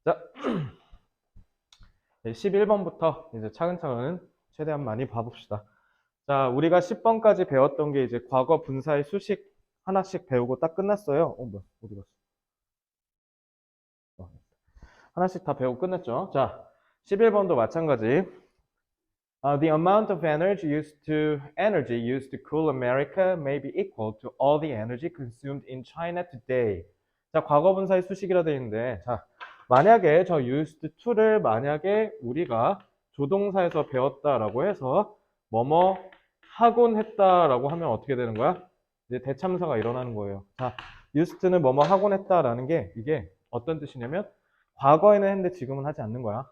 자, 11번부터 이제 차근차근 최대한 많이 봐봅시다. 자, 우리가 10번까지 배웠던 게 이제 과거 분사의 수식 하나씩 배우고 딱 끝났어요. 뭐야, 어디 갔어? 어, 하나씩 다 배우고 끝났죠. 자, 11번도 마찬가지. The amount of energy used to cool America may be equal to all the energy consumed in China today. 자, 과거 분사의 수식이라 되어 있는데, 자, 만약에 저 used to를 만약에 우리가 조동사에서 배웠다라고 해서 뭐뭐 하곤 했다라고 하면 어떻게 되는 거야? 이제 대참사가 일어나는 거예요. 자, used는 뭐뭐 하곤 했다라는 게 이게 어떤 뜻이냐면 과거에는 했는데 지금은 하지 않는 거야.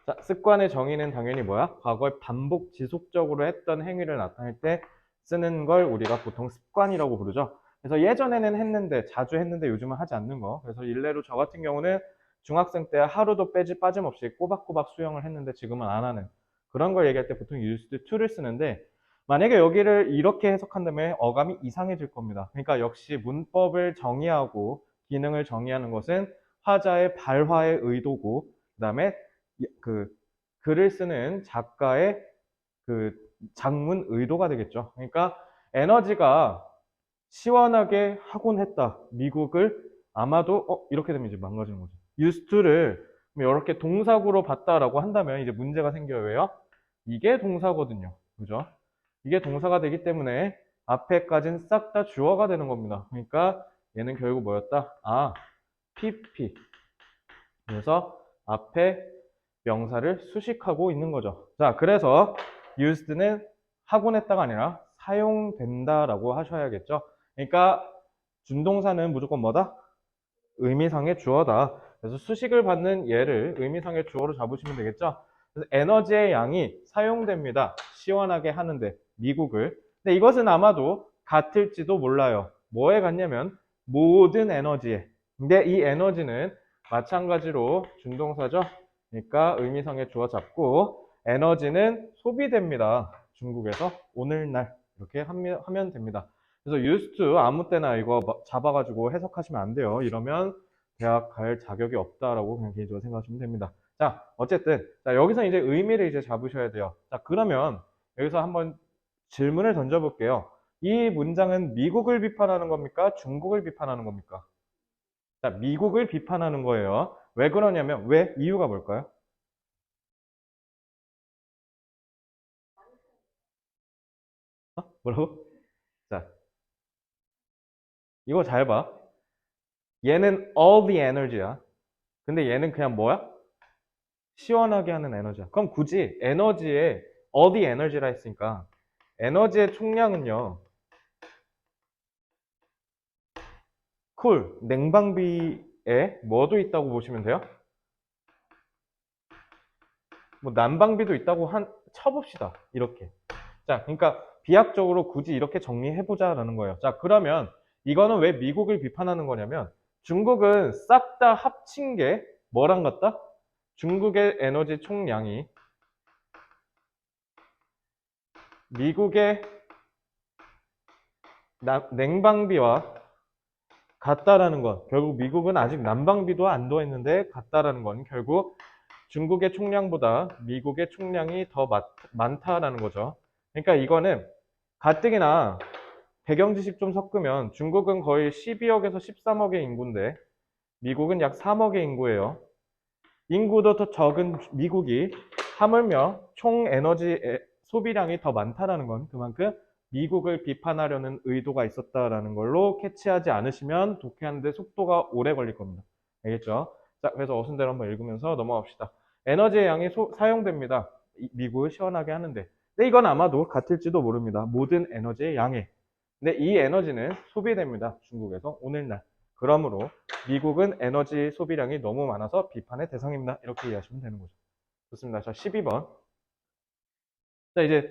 자, 습관의 정의는 당연히 뭐야? 과거에 반복 지속적으로 했던 행위를 나타낼 때 쓰는 걸 우리가 보통 습관이라고 부르죠. 그래서 예전에는 했는데, 자주 했는데 요즘은 하지 않는 거. 그래서 일례로 저 같은 경우는 중학생 때 하루도 빠짐없이 꼬박꼬박 수영을 했는데 지금은 안 하는 그런 걸 얘기할 때 보통 used to를 쓰는데, 만약에 여기를 이렇게 해석한다면 어감이 이상해질 겁니다. 그러니까 역시 문법을 정의하고 기능을 정의하는 것은 화자의 발화의 의도고, 그 다음에 그 글을 쓰는 작가의 그 작문 의도가 되겠죠. 그러니까 에너지가 시원하게 하곤 했다. 미국을 아마도 이렇게 되면 이제 망가지는 거죠. used to를 이렇게 동사구로 봤다라고 한다면 이제 문제가 생겨요. 왜요? 이게 동사거든요. 그죠? 이게 동사가 되기 때문에 앞에까지는 싹 다 주어가 되는 겁니다. 그러니까 얘는 결국 뭐였다? PP. 그래서 앞에 명사를 수식하고 있는 거죠. 자, 그래서 used는 하곤 했다가 아니라 사용된다라고 하셔야겠죠. 그러니까 준동사는 무조건 뭐다? 의미상의 주어다. 그래서 수식을 받는 얘를 의미상의 주어로 잡으시면 되겠죠. 그래서 에너지의 양이 사용됩니다. 시원하게 하는데 미국을. 근데 이것은 아마도 같을지도 몰라요. 뭐에 같냐면 모든 에너지에. 근데 이 에너지는 마찬가지로 준동사죠. 그러니까 의미상의 주어 잡고 에너지는 소비됩니다. 중국에서 오늘날 이렇게 하면 됩니다. 그래서 used to 아무 때나 이거 잡아가지고 해석하시면 안 돼요. 이러면 대학 갈 자격이 없다라고 그냥 개인적으로 생각하시면 됩니다. 자, 어쨌든 자, 여기서 이제 의미를 이제 잡으셔야 돼요. 자, 그러면 여기서 한번 질문을 던져볼게요. 이 문장은 미국을 비판하는 겁니까? 중국을 비판하는 겁니까? 자, 미국을 비판하는 거예요. 왜 그러냐면 왜? 이유가 뭘까요? 뭐라고? 자, 이거 잘 봐. 얘는 all the energy야. 근데 얘는 그냥 뭐야? 시원하게 하는 에너지야. 그럼 굳이 에너지에 어디 에너지라 했으니까 에너지의 총량은요. 냉방비에 뭐도 있다고 보시면 돼요. 뭐 난방비도 있다고 쳐봅시다. 이렇게. 자, 그러니까 비약적으로 굳이 이렇게 정리해보자라는 거예요. 자, 그러면 이거는 왜 미국을 비판하는 거냐면 중국은 싹 다 합친 게 뭐랑 같다? 중국의 에너지 총량이 미국의 냉방비와 같다라는 건 결국 미국은 아직 난방비도 안 더했는데 같다라는 건 결국 중국의 총량보다 미국의 총량이 더 많다라는 거죠. 그러니까 이거는 가뜩이나 배경 지식 좀 섞으면 중국은 거의 12억에서 13억의 인구인데 미국은 약 3억의 인구예요. 인구도 더 적은 미국이 하물며 총 에너지 소비량이 더 많다라는 건 그만큼 미국을 비판하려는 의도가 있었다라는 걸로 캐치하지 않으시면 독해하는데 속도가 오래 걸릴 겁니다. 알겠죠? 자, 그래서 어순대로 한번 읽으면서 넘어갑시다. 에너지의 양이 사용됩니다. 미국을 시원하게 하는데. 근데 이건 아마도 같을지도 모릅니다. 모든 에너지의 양에. 근데 이 에너지는 소비됩니다. 중국에서 오늘날. 그러므로 미국은 에너지 소비량이 너무 많아서 비판의 대상입니다. 이렇게 이해하시면 되는 거죠. 좋습니다. 자, 12번. 자, 이제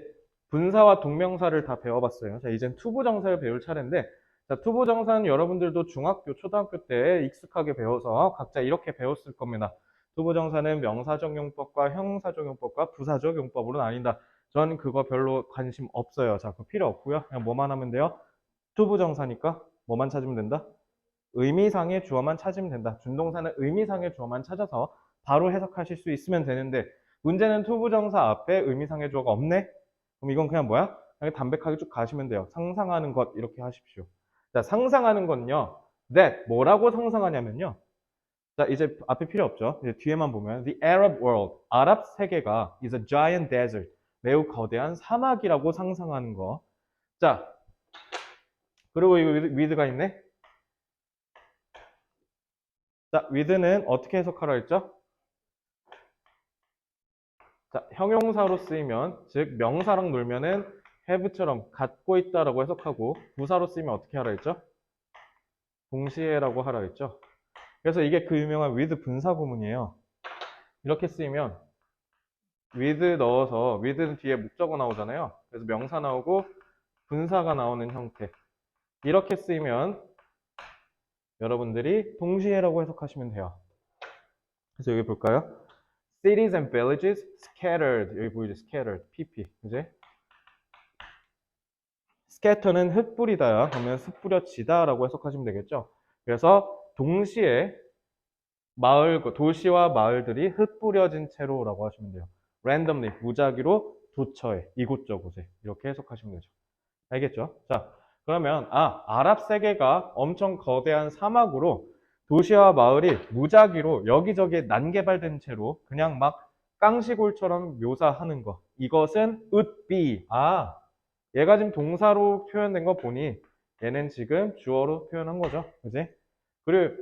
분사와 동명사를 다 배워봤어요. 자, 이젠 투부정사를 배울 차례인데, 자, 투부정사는 여러분들도 중학교, 초등학교 때 익숙하게 배워서 각자 이렇게 배웠을 겁니다. 투부정사는 명사적 용법과 형사적 용법과 부사적 용법으로 나뉜다. 전 그거 별로 관심 없어요. 자, 그거 필요 없고요. 그냥 뭐만 하면 돼요? 투부정사니까 뭐만 찾으면 된다? 의미상의 주어만 찾으면 된다. 준동사는 의미상의 주어만 찾아서 바로 해석하실 수 있으면 되는데 문제는 투부정사 앞에 의미상의 주어가 없네? 그럼 이건 그냥 뭐야? 그냥 담백하게 쭉 가시면 돼요. 상상하는 것 이렇게 하십시오. 자, 상상하는 건요. that 뭐라고 상상하냐면요. 자, 이제 앞에 필요 없죠. 이제 뒤에만 보면 the Arab world, 아랍 세계가 is a giant desert, 매우 거대한 사막이라고 상상하는 거. 자, 그리고 이 with가 있네. 자, with는 어떻게 해석하라 했죠? 자, 형용사로 쓰이면, 즉 명사랑 놀면은 have처럼 갖고 있다라고 해석하고 부사로 쓰이면 어떻게 하라 했죠? 동시에라고 하라 했죠. 그래서 이게 그 유명한 with 분사 구문이에요. 이렇게 쓰이면 with 넣어서 with는 뒤에 목적어 나오잖아요. 그래서 명사 나오고 분사가 나오는 형태. 이렇게 쓰이면 여러분들이 동시에라고 해석하시면 돼요. 그래서 여기 볼까요? Cities and villages scattered. 여기 보이죠? scattered. pp. 그지? scatter는 흩뿌리다야. 그러면 흩뿌려지다 라고 해석하시면 되겠죠? 그래서 동시에 도시와 마을들이 흩뿌려진 채로라고 하시면 돼요. randomly, 무작위로 도처에, 이곳저곳에 이렇게 해석하시면 되죠. 알겠죠? 자, 그러면 아랍 세계가 엄청 거대한 사막으로 도시와 마을이 무작위로 여기저기에 난개발된 채로 그냥 막 깡시골처럼 묘사하는 거. 이것은 would be. 얘가 지금 동사로 표현된 거 보니 얘는 지금 주어로 표현한 거죠. 그지? 그리고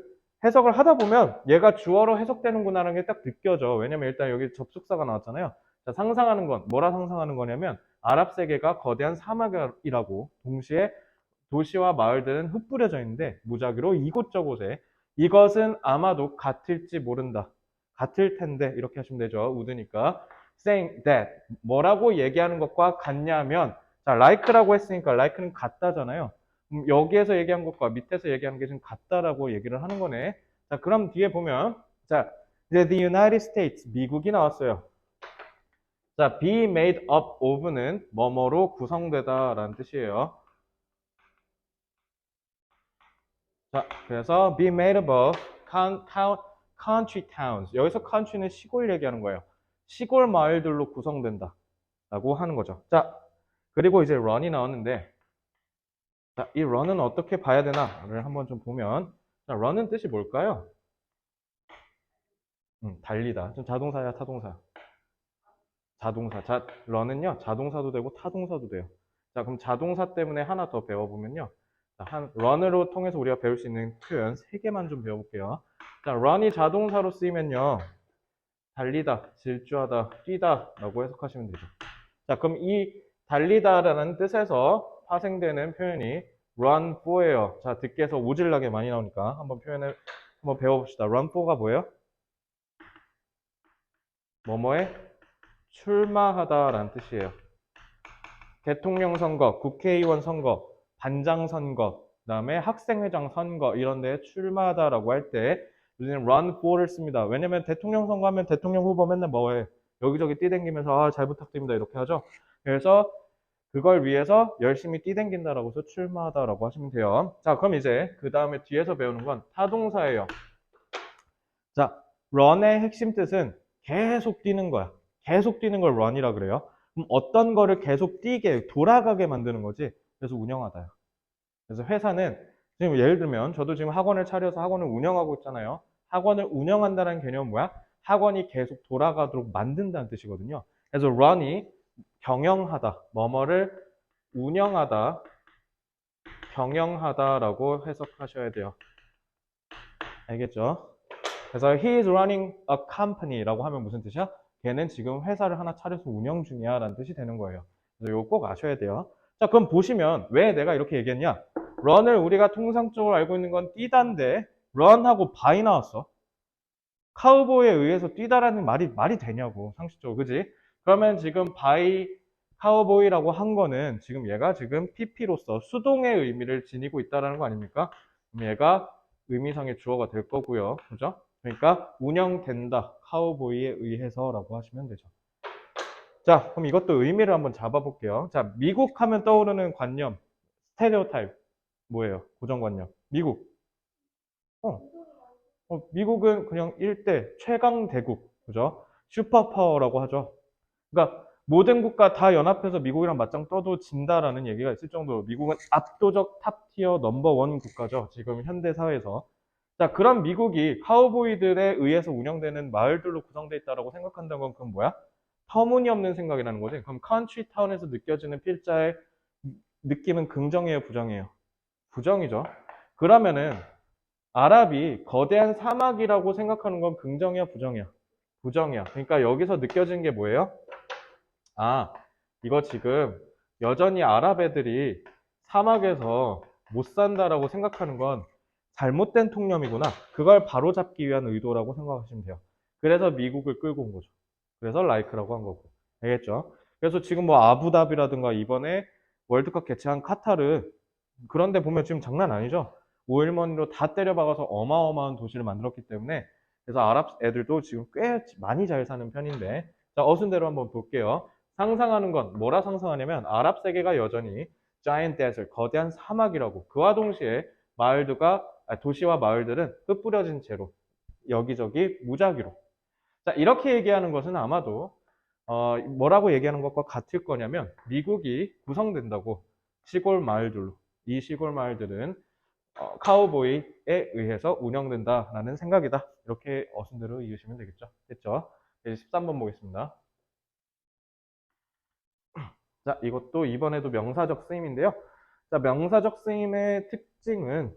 해석을 하다 보면 얘가 주어로 해석되는구나라는 게 딱 느껴져. 왜냐면 일단 여기 접속사가 나왔잖아요. 자, 상상하는 건 뭐라 상상하는 거냐면 아랍 세계가 거대한 사막이라고 동시에 도시와 마을들은 흩뿌려져 있는데 무작위로 이곳저곳에 이것은 아마도 같을지 모른다. 같을 텐데 이렇게 하시면 되죠. 우드니까 saying that 뭐라고 얘기하는 것과 같냐면 자, like라고 했으니까 like는 같다잖아요. 여기에서 얘기한 것과 밑에서 얘기하는 게 좀 같다라고 얘기를 하는 거네. 자, 그럼 뒤에 보면 자, 이제 the United States 미국이 나왔어요. 자, be made up of는 뭐뭐로 구성되다 라는 뜻이에요. 자, 그래서 be made up of country towns. 여기서 country는 시골 얘기하는 거예요. 시골 마을들로 구성된다 라고 하는 거죠. 자, 그리고 이제 run이 나왔는데 자, 이 run은 어떻게 봐야 되나를 한번 좀 보면 자, run은 뜻이 뭘까요? 달리다. 좀 자동사야, 타동사? 자동사. 자, run은요, 자동사도 되고 타동사도 돼요. 자, 그럼 자동사 때문에 하나 더 배워보면요. 자, run으로 통해서 우리가 배울 수 있는 표현 3개만 좀 배워볼게요. 자, run이 자동사로 쓰이면요. 달리다, 질주하다, 뛰다 라고 해석하시면 되죠. 자, 그럼 이 달리다라는 뜻에서 파생되는 표현이 run for예요. 자, 듣기에서 오질나게 많이 나오니까 한번 배워봅시다. run for가 뭐예요? 뭐뭐에 출마하다라는 뜻이에요. 대통령 선거, 국회의원 선거, 반장 선거, 그다음에 학생회장 선거 이런 데에 출마하다라고 할 때 우리는 run for를 씁니다. 왜냐면 대통령 선거하면 대통령 후보 맨날 뭐해? 여기저기 뛰댕기면서 잘 부탁드립니다 이렇게 하죠. 그래서 그걸 위해서 열심히 뛰댕긴다라고 해서 출마하다라고 하시면 돼요. 자, 그럼 이제 그 다음에 뒤에서 배우는 건 타동사예요. 자, run의 핵심 뜻은 계속 뛰는 거야. 계속 뛰는 걸 run이라 그래요. 그럼 어떤 거를 계속 뛰게, 돌아가게 만드는 거지. 그래서 운영하다요. 그래서 회사는 지금 예를 들면 저도 지금 학원을 차려서 학원을 운영하고 있잖아요. 학원을 운영한다는 개념은 뭐야? 학원이 계속 돌아가도록 만든다는 뜻이거든요. 그래서 run이 경영하다, 뭐뭐를 운영하다, 경영하다라고 해석하셔야 돼요. 알겠죠? 그래서 he is running a company라고 하면 무슨 뜻이야? 걔는 지금 회사를 하나 차려서 운영 중이야 라는 뜻이 되는 거예요. 그래서 이거 꼭 아셔야 돼요. 자, 그럼 보시면 왜 내가 이렇게 얘기했냐? run을 우리가 통상적으로 알고 있는 건 뛰다인데 run하고 by 나왔어. 카우보이에 의해서 뛰다라는 말이 되냐고 상식적으로, 그지? 그러면 지금 by 카우보이라고 한 거는 지금 얘가 지금 PP로서 수동의 의미를 지니고 있다는 거 아닙니까? 그럼 얘가 의미상의 주어가 될 거고요. 그죠? 그러니까 운영된다. 카우보이에 의해서라고 하시면 되죠. 자, 그럼 이것도 의미를 한번 잡아볼게요. 자, 미국 하면 떠오르는 관념, 스테레오타입. 뭐예요? 고정관념. 미국. 어, 미국은 그냥 일대 최강 대국, 그죠? 슈퍼파워라고 하죠. 그러니까 모든 국가 다 연합해서 미국이랑 맞짱 떠도 진다라는 얘기가 있을 정도로 미국은 압도적 탑티어 넘버원 국가죠. 지금 현대 사회에서. 자, 그런 미국이 카우보이들에 의해서 운영되는 마을들로 구성되어 있다고 생각한다는 건 그건 뭐야? 터무니없는 생각이라는 거지. 그럼 컨트리 타운에서 느껴지는 필자의 느낌은 긍정이에요, 부정이에요? 부정이죠. 그러면은 아랍이 거대한 사막이라고 생각하는 건 긍정이야, 부정이야? 부정이야. 그러니까 여기서 느껴지는 게 뭐예요? 아, 이거 지금 여전히 아랍 애들이 사막에서 못 산다라고 생각하는 건 잘못된 통념이구나. 그걸 바로잡기 위한 의도라고 생각하시면 돼요. 그래서 미국을 끌고 온 거죠. 그래서 라이크라고 한 거고. 알겠죠? 그래서 지금 뭐 아부다비라든가 이번에 월드컵 개최한 카타르 그런데 보면 지금 장난 아니죠? 오일머니로 다 때려박아서 어마어마한 도시를 만들었기 때문에 그래서 아랍 애들도 지금 꽤 많이 잘 사는 편인데 자, 어순대로 한번 볼게요. 상상하는 건 뭐라 상상하냐면 아랍 세계가 여전히 giant desert, 거대한 사막이라고 그와 동시에 도시와 마을들은 흩뿌려진 채로 여기저기 무작위로 자, 이렇게 얘기하는 것은 아마도 뭐라고 얘기하는 것과 같을 거냐면 미국이 구성된다고 시골 마을들로 이 시골 마을들은 카우보이에 의해서 운영된다라는 생각이다. 이렇게 어순대로 이으시면 되겠죠. 됐죠? 이제 13번 보겠습니다. 자, 이것도 이번에도 명사적 쓰임인데요. 자, 명사적 쓰임의 특징은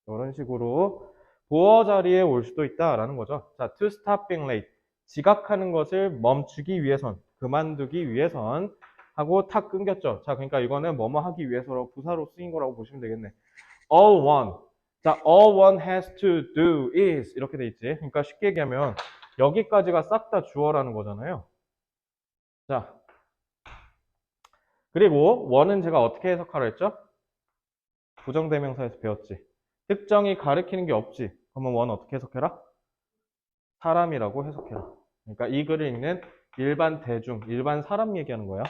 이런 식으로 보어 자리에 올 수도 있다라는 거죠. 자, to stop being late. 지각하는 것을 멈추기 위해선, 그만두기 위해선 하고 탁 끊겼죠. 자, 그러니까 이거는 뭐뭐 하기 위해서로 부사로 쓰인 거라고 보시면 되겠네. all one. 자, all one has to do is 이렇게 돼 있지. 그러니까 쉽게 얘기하면 여기까지가 싹 다 주어라는 거잖아요. 자, 그리고 one은 제가 어떻게 해석하라 했죠? 부정대명사에서 배웠지. 특정이 가리키는 게 없지. 그러면 one 어떻게 해석해라? 사람이라고 해석해라. 그러니까 이 글을 읽는 일반 대중, 일반 사람 얘기하는 거야.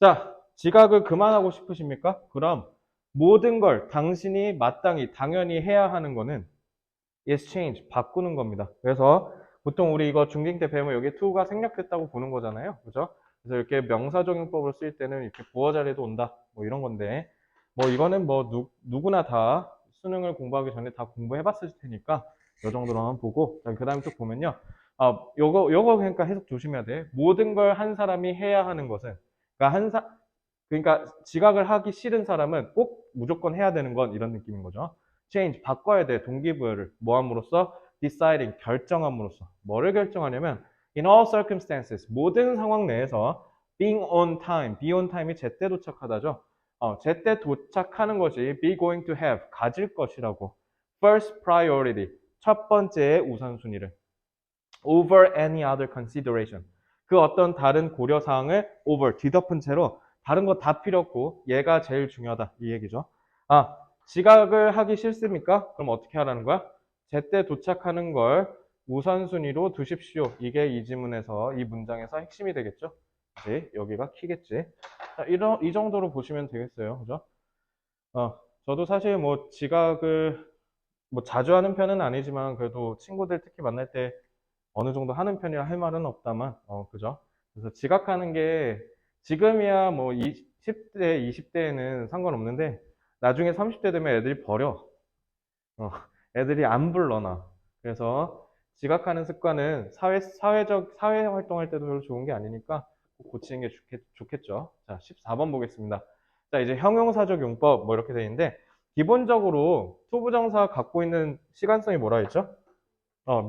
자, 지각을 그만하고 싶으십니까? 그럼 모든 걸 당신이 마땅히 당연히 해야 하는 거는 exchange, 바꾸는 겁니다. 그래서 보통 우리 이거 중딩 때 배우면 여기 to가 생략됐다고 보는 거잖아요. 그죠? 그래서 이렇게 명사적용법을 쓸 때는 이렇게 부어 자리에도 온다. 뭐 이런 건데 뭐 이거는 뭐 누구나 다 수능을 공부하기 전에 다 공부해 봤을 테니까 요 정도로만 보고 그 다음에 또 보면요. 요거 그러니까 해석 조심해야 돼. 모든 걸 한 사람이 해야 하는 것은 그러니까 그러니까 지각을 하기 싫은 사람은 꼭 무조건 해야 되는 건 이런 느낌인 거죠. change, 바꿔야 돼. 동기부여를 뭐 함으로써? deciding, 결정함으로써. 뭐를 결정하냐면 in all circumstances, 모든 상황 내에서 being on time, be on time이 제때 도착하다죠. 제때 도착하는 것이 be going to have, 가질 것이라고. first priority, 첫 번째의 우선순위를. over any other consideration. 그 어떤 다른 고려사항을 over, 뒤덮은 채로 다른 거 다 필요 없고 얘가 제일 중요하다. 이 얘기죠. 지각을 하기 싫습니까? 그럼 어떻게 하라는 거야? 제때 도착하는 걸 우선순위로 두십시오. 이게 이 지문에서, 이 문장에서 핵심이 되겠죠? 네, 여기가 키겠지. 자, 이 정도로 보시면 되겠어요. 그죠? 저도 사실 뭐 지각을 뭐 자주 하는 편은 아니지만 그래도 친구들 특히 만날 때 어느 정도 하는 편이라 할 말은 없다만, 그죠? 그래서 지각하는 게 지금이야 뭐 10대, 20대에는 상관없는데 나중에 30대 되면 애들이 버려. 애들이 안 불러나. 그래서 지각하는 습관은 사회 활동할 때도 별로 좋은 게 아니니까 꼭 고치는 게 좋겠죠. 자, 14번 보겠습니다. 자, 이제 형용사적 용법 뭐 이렇게 돼 있는데 기본적으로 투부정사가 갖고 있는 시간성이 뭐라 했죠?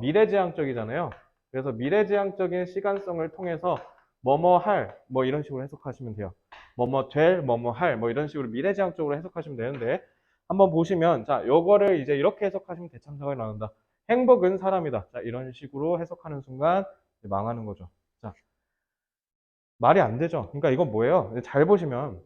미래지향적이잖아요. 그래서 미래지향적인 시간성을 통해서 뭐뭐 할, 뭐 이런 식으로 해석하시면 돼요. 뭐뭐 될, 뭐뭐 할, 뭐 이런 식으로 미래지향적으로 해석하시면 되는데 한번 보시면 자, 요거를 이제 이렇게 해석하시면 대참사가 나온다. 행복은 사람이다. 자, 이런 식으로 해석하는 순간 망하는 거죠. 자, 말이 안 되죠. 그러니까 이건 뭐예요? 잘 보시면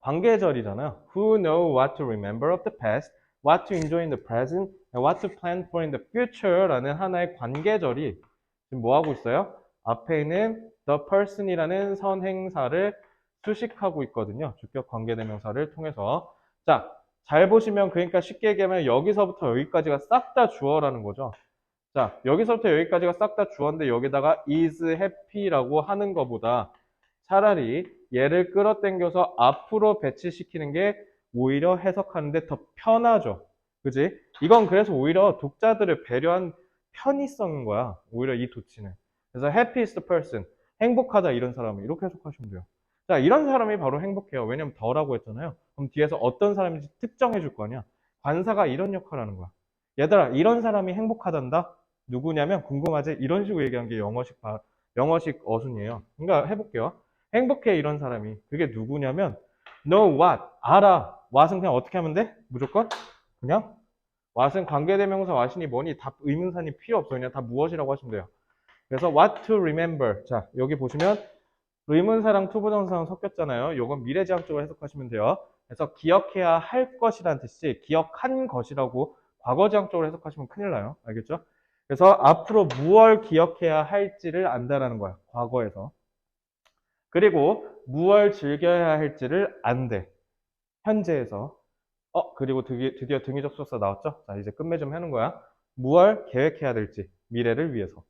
관계절이잖아요. Who know what to remember of the past, what to enjoy in the present, and what to plan for in the future라는 하나의 관계절이 지금 뭐 하고 있어요? 앞에 있는 the person이라는 선행사를 수식하고 있거든요. 주격 관계대명사를 통해서. 자, 잘 보시면 그러니까 쉽게 얘기하면 여기서부터 여기까지가 싹 다 주어라는 거죠. 자, 여기서부터 여기까지가 싹 다 주어인데 여기다가 is happy라고 하는 것보다 차라리 얘를 끌어당겨서 앞으로 배치시키는 게 오히려 해석하는데 더 편하죠. 그지? 이건 그래서 오히려 독자들을 배려한 편의성인 거야. 오히려 이 도치는. 그래서 happiest person, 행복하다 이런 사람을 이렇게 해석하시면 돼요. 자, 이런 사람이 바로 행복해요. 왜냐면 더라고 했잖아요. 그럼 뒤에서 어떤 사람인지 특정해 줄 거 아니야. 관사가 이런 역할을 하는 거야. 얘들아, 이런 사람이 행복하단다? 누구냐면 궁금하지? 이런 식으로 얘기한 게 영어식 어순이에요. 그러니까 해볼게요. 행복해 이런 사람이. 그게 누구냐면 know what, 알아. what은 그냥 어떻게 하면 돼? 무조건 그냥 what은 관계대명사 what이니 뭐니 다 의문사니 필요 없어. 그냥 다 무엇이라고 하시면 돼요. 그래서 what to remember. 자, 여기 보시면 의문사랑 투부정사랑 섞였잖아요. 요건 미래지향적으로 해석하시면 돼요. 그래서 기억해야 할 것이라는 뜻이 기억한 것이라고 과거지향적으로 해석하시면 큰일 나요. 알겠죠? 그래서 앞으로 무엇 기억해야 할지를 안다라는 거야. 과거에서. 그리고 무엇 즐겨야 할지를 안대. 현재에서. 그리고 드디어 등위적 수사 나왔죠? 자, 이제 끝맺음 좀 하는 거야. 무엇 계획해야 될지. 미래를 위해서.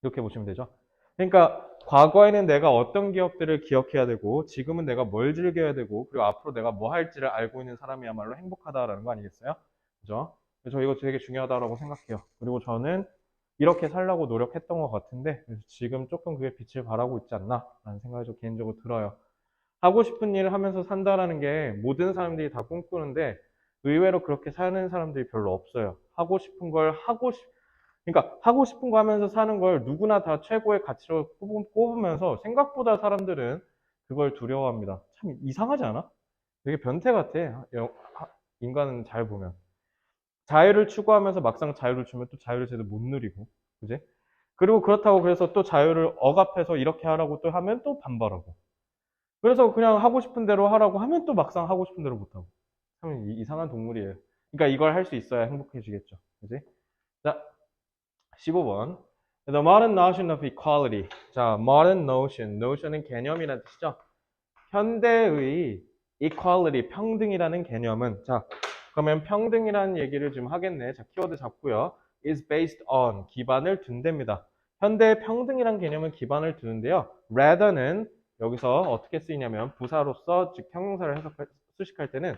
이렇게 보시면 되죠. 그러니까 과거에는 내가 어떤 기억들을 기억해야 되고 지금은 내가 뭘 즐겨야 되고 그리고 앞으로 내가 뭐 할지를 알고 있는 사람이야말로 행복하다라는 거 아니겠어요? 그죠? 그래서 이거 되게 중요하다고 생각해요. 그리고 저는 이렇게 살려고 노력했던 것 같은데 지금 조금 그게 빛을 발하고 있지 않나 라는 생각이 좀 개인적으로 들어요. 하고 싶은 일을 하면서 산다라는 게 모든 사람들이 다 꿈꾸는데 의외로 그렇게 사는 사람들이 별로 없어요. 하고 싶은 걸 그러니까 하고 싶은 거 하면서 사는 걸 누구나 다 최고의 가치로 꼽으면서 생각보다 사람들은 그걸 두려워합니다. 참 이상하지 않아? 되게 변태 같아. 인간은 잘 보면. 자유를 추구하면서 막상 자유를 주면 또 자유를 제대로 못 누리고. 그지? 그리고 그렇다고 그래서 또 자유를 억압해서 이렇게 하라고 또 하면 또 반발하고. 그래서 그냥 하고 싶은 대로 하라고 하면 또 막상 하고 싶은 대로 못하고. 참 이상한 동물이에요. 그러니까 이걸 할 수 있어야 행복해지겠죠. 그지? 자, 15번. The modern notion of equality. 자, modern notion. notion은 개념이라는 뜻이죠. 현대의 equality, 평등이라는 개념은, 자, 그러면 평등이라는 얘기를 좀 하겠네. 자, 키워드 잡고요. is based on, 기반을 둔답니다. 현대의 평등이라는 개념은 기반을 두는데요. rather는 여기서 어떻게 쓰이냐면 부사로서, 즉 형용사를 수식할 때는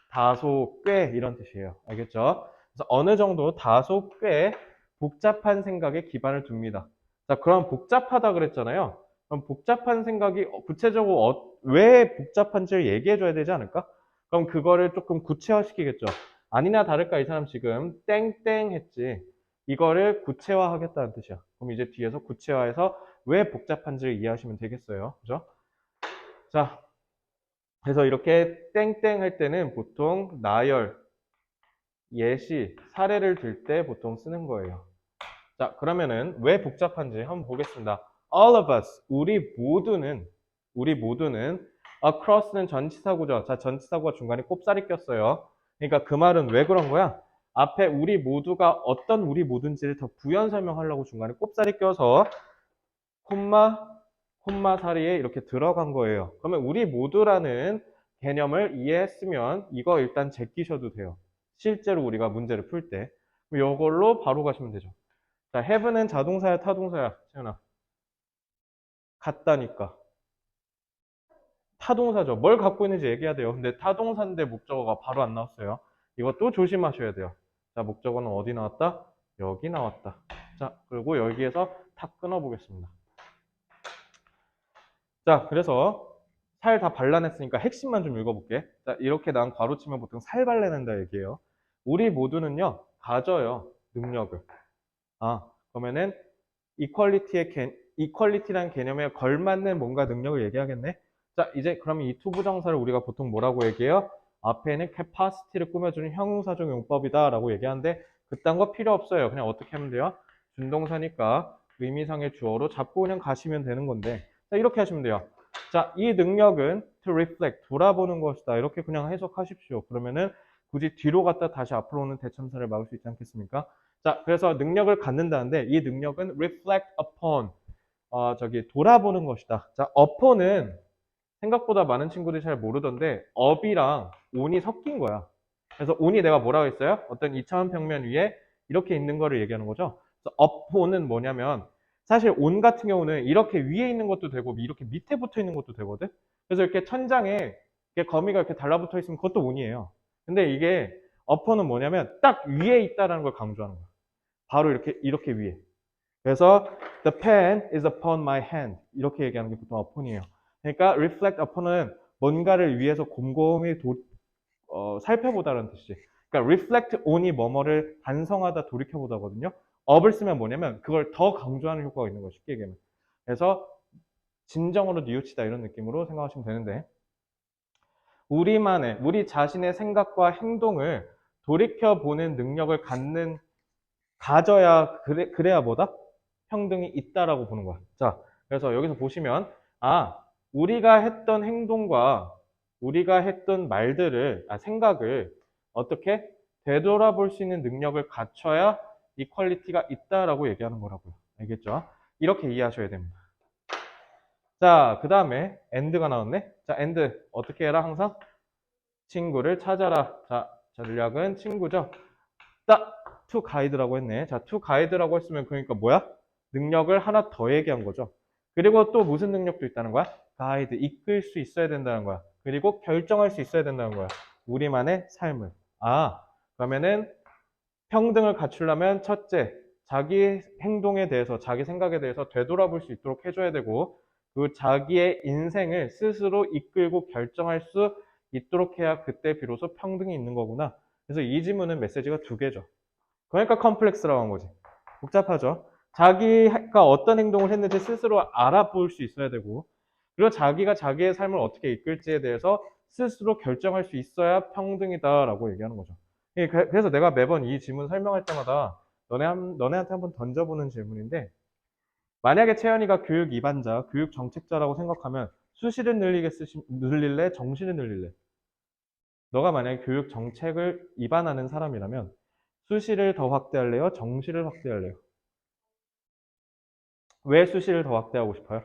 다소, 꽤 이런 뜻이에요. 알겠죠? 그래서 어느 정도 다소, 꽤 복잡한 생각에 기반을 둡니다. 자, 그럼 복잡하다 그랬잖아요. 그럼 복잡한 생각이 구체적으로 왜 복잡한지를 얘기해 줘야 되지 않을까? 그럼 그거를 조금 구체화시키겠죠. 아니나 다를까 이 사람 지금 땡땡 했지. 이거를 구체화하겠다는 뜻이야. 그럼 이제 뒤에서 구체화해서 왜 복잡한지를 이해하시면 되겠어요. 그죠? 자, 그래서 이렇게 땡땡 할 때는 보통 나열, 예시, 사례를 들 때 보통 쓰는 거예요. 자, 그러면은 왜 복잡한지 한번 보겠습니다. All of us, 우리 모두는 across는 전치사구죠. 자, 전치사구가 중간에 꼽살이 꼈어요. 그러니까 그 말은 왜 그런 거야? 앞에 우리 모두가 어떤 우리 모든지를 더 부연 설명하려고 중간에 꼽살이 껴서 콤마 사리에 이렇게 들어간 거예요. 그러면 우리 모두라는 개념을 이해했으면 이거 일단 제끼셔도 돼요. 실제로 우리가 문제를 풀 때. 이걸로 바로 가시면 되죠. 자, have는 자동사야, 타동사야? 채연아. 같다니까. 타동사죠. 뭘 갖고 있는지 얘기해야 돼요. 근데 타동사인데 목적어가 바로 안 나왔어요. 이것도 조심하셔야 돼요. 자, 목적어는 어디 나왔다? 여기 나왔다. 자, 그리고 여기에서 탁 끊어보겠습니다. 자, 그래서 살 다 발라냈으니까 핵심만 좀 읽어볼게. 자, 이렇게 난 괄호치면 보통 살 발라낸다 얘기해요. 우리 모두는요, 가져요. 능력을. 그러면은 이퀄리티라는 개념에 걸맞는 뭔가 능력을 얘기하겠네. 자, 이제 그러면 이 투부정사를 우리가 보통 뭐라고 얘기해요? 앞에는 capacity를 꾸며주는 형용사적 용법이다 라고 얘기하는데 그딴 거 필요 없어요. 그냥 어떻게 하면 돼요? 준동사니까 의미상의 주어로 잡고 그냥 가시면 되는 건데 자, 이렇게 하시면 돼요. 자, 이 능력은 to reflect, 돌아보는 것이다. 이렇게 그냥 해석하십시오. 그러면은 굳이 뒤로 갔다 다시 앞으로 오는 대참사를 막을 수 있지 않겠습니까? 자, 그래서 능력을 갖는다는데 이 능력은 reflect upon, 돌아보는 것이다. 자, upon은 생각보다 많은 친구들이 잘 모르던데 up이랑 on이 섞인 거야. 그래서 on이 내가 뭐라고 했어요? 어떤 2차원 평면 위에 이렇게 있는 거를 얘기하는 거죠. 그래서 upon은 뭐냐면 사실 on 같은 경우는 이렇게 위에 있는 것도 되고 이렇게 밑에 붙어 있는 것도 되거든. 그래서 이렇게 천장에 이렇게 거미가 이렇게 달라붙어 있으면 그것도 on이에요. 근데 이게 upon은 뭐냐면 딱 위에 있다라는 걸 강조하는 거야. 바로 이렇게 위에. 그래서 the pen is upon my hand 이렇게 얘기하는 게 보통 upon이에요. 그러니까 reflect upon은 뭔가를 위해서 곰곰이 살펴보다라는 뜻이지. 그러니까 reflect on이 뭐뭐를 반성하다 돌이켜보다거든요. up을 쓰면 뭐냐면 그걸 더 강조하는 효과가 있는 거죠. 쉽게 얘기하면. 그래서 진정으로 뉘우치다 이런 느낌으로 생각하시면 되는데 우리 자신의 생각과 행동을 돌이켜보는 능력을 가져야 그래야 뭐다? 평등이 있다라고 보는 거야. 자, 그래서 여기서 보시면 우리가 했던 행동과 우리가 했던 생각을 어떻게 되돌아볼 수 있는 능력을 갖춰야 이퀄리티가 있다라고 얘기하는 거라고요. 알겠죠? 이렇게 이해하셔야 됩니다. 자, 그 다음에 end가 나왔네. 자, end 어떻게 해라? 항상 친구를 찾아라. 자, 전략은 친구죠. 딱 to guide라고 했네. 자, to guide라고 했으면 그러니까 뭐야? 능력을 하나 더 얘기한 거죠. 그리고 또 무슨 능력도 있다는 거야? guide, 이끌 수 있어야 된다는 거야. 그리고 결정할 수 있어야 된다는 거야. 우리만의 삶을. 그러면은 평등을 갖추려면 첫째, 자기 행동에 대해서, 자기 생각에 대해서 되돌아볼 수 있도록 해줘야 되고, 그 자기의 인생을 스스로 이끌고 결정할 수 있도록 해야 그때 비로소 평등이 있는 거구나. 그래서 이 지문은 메시지가 두 개죠. 그러니까 컴플렉스라고 한 거지. 복잡하죠. 자기가 어떤 행동을 했는지 스스로 알아볼 수 있어야 되고, 그리고 자기가 자기의 삶을 어떻게 이끌지에 대해서 스스로 결정할 수 있어야 평등이다라고 얘기하는 거죠. 그래서 내가 매번 이 질문 설명할 때마다 너네한테 한번 던져보는 질문인데, 만약에 채연이가 교육 이반자, 교육 정책자라고 생각하면 수시를 늘릴래? 정시를 늘릴래? 너가 만약에 교육 정책을 입안하는 사람이라면 수시를 더 확대할래요? 정시를 확대할래요? 왜 수시를 더 확대하고 싶어요?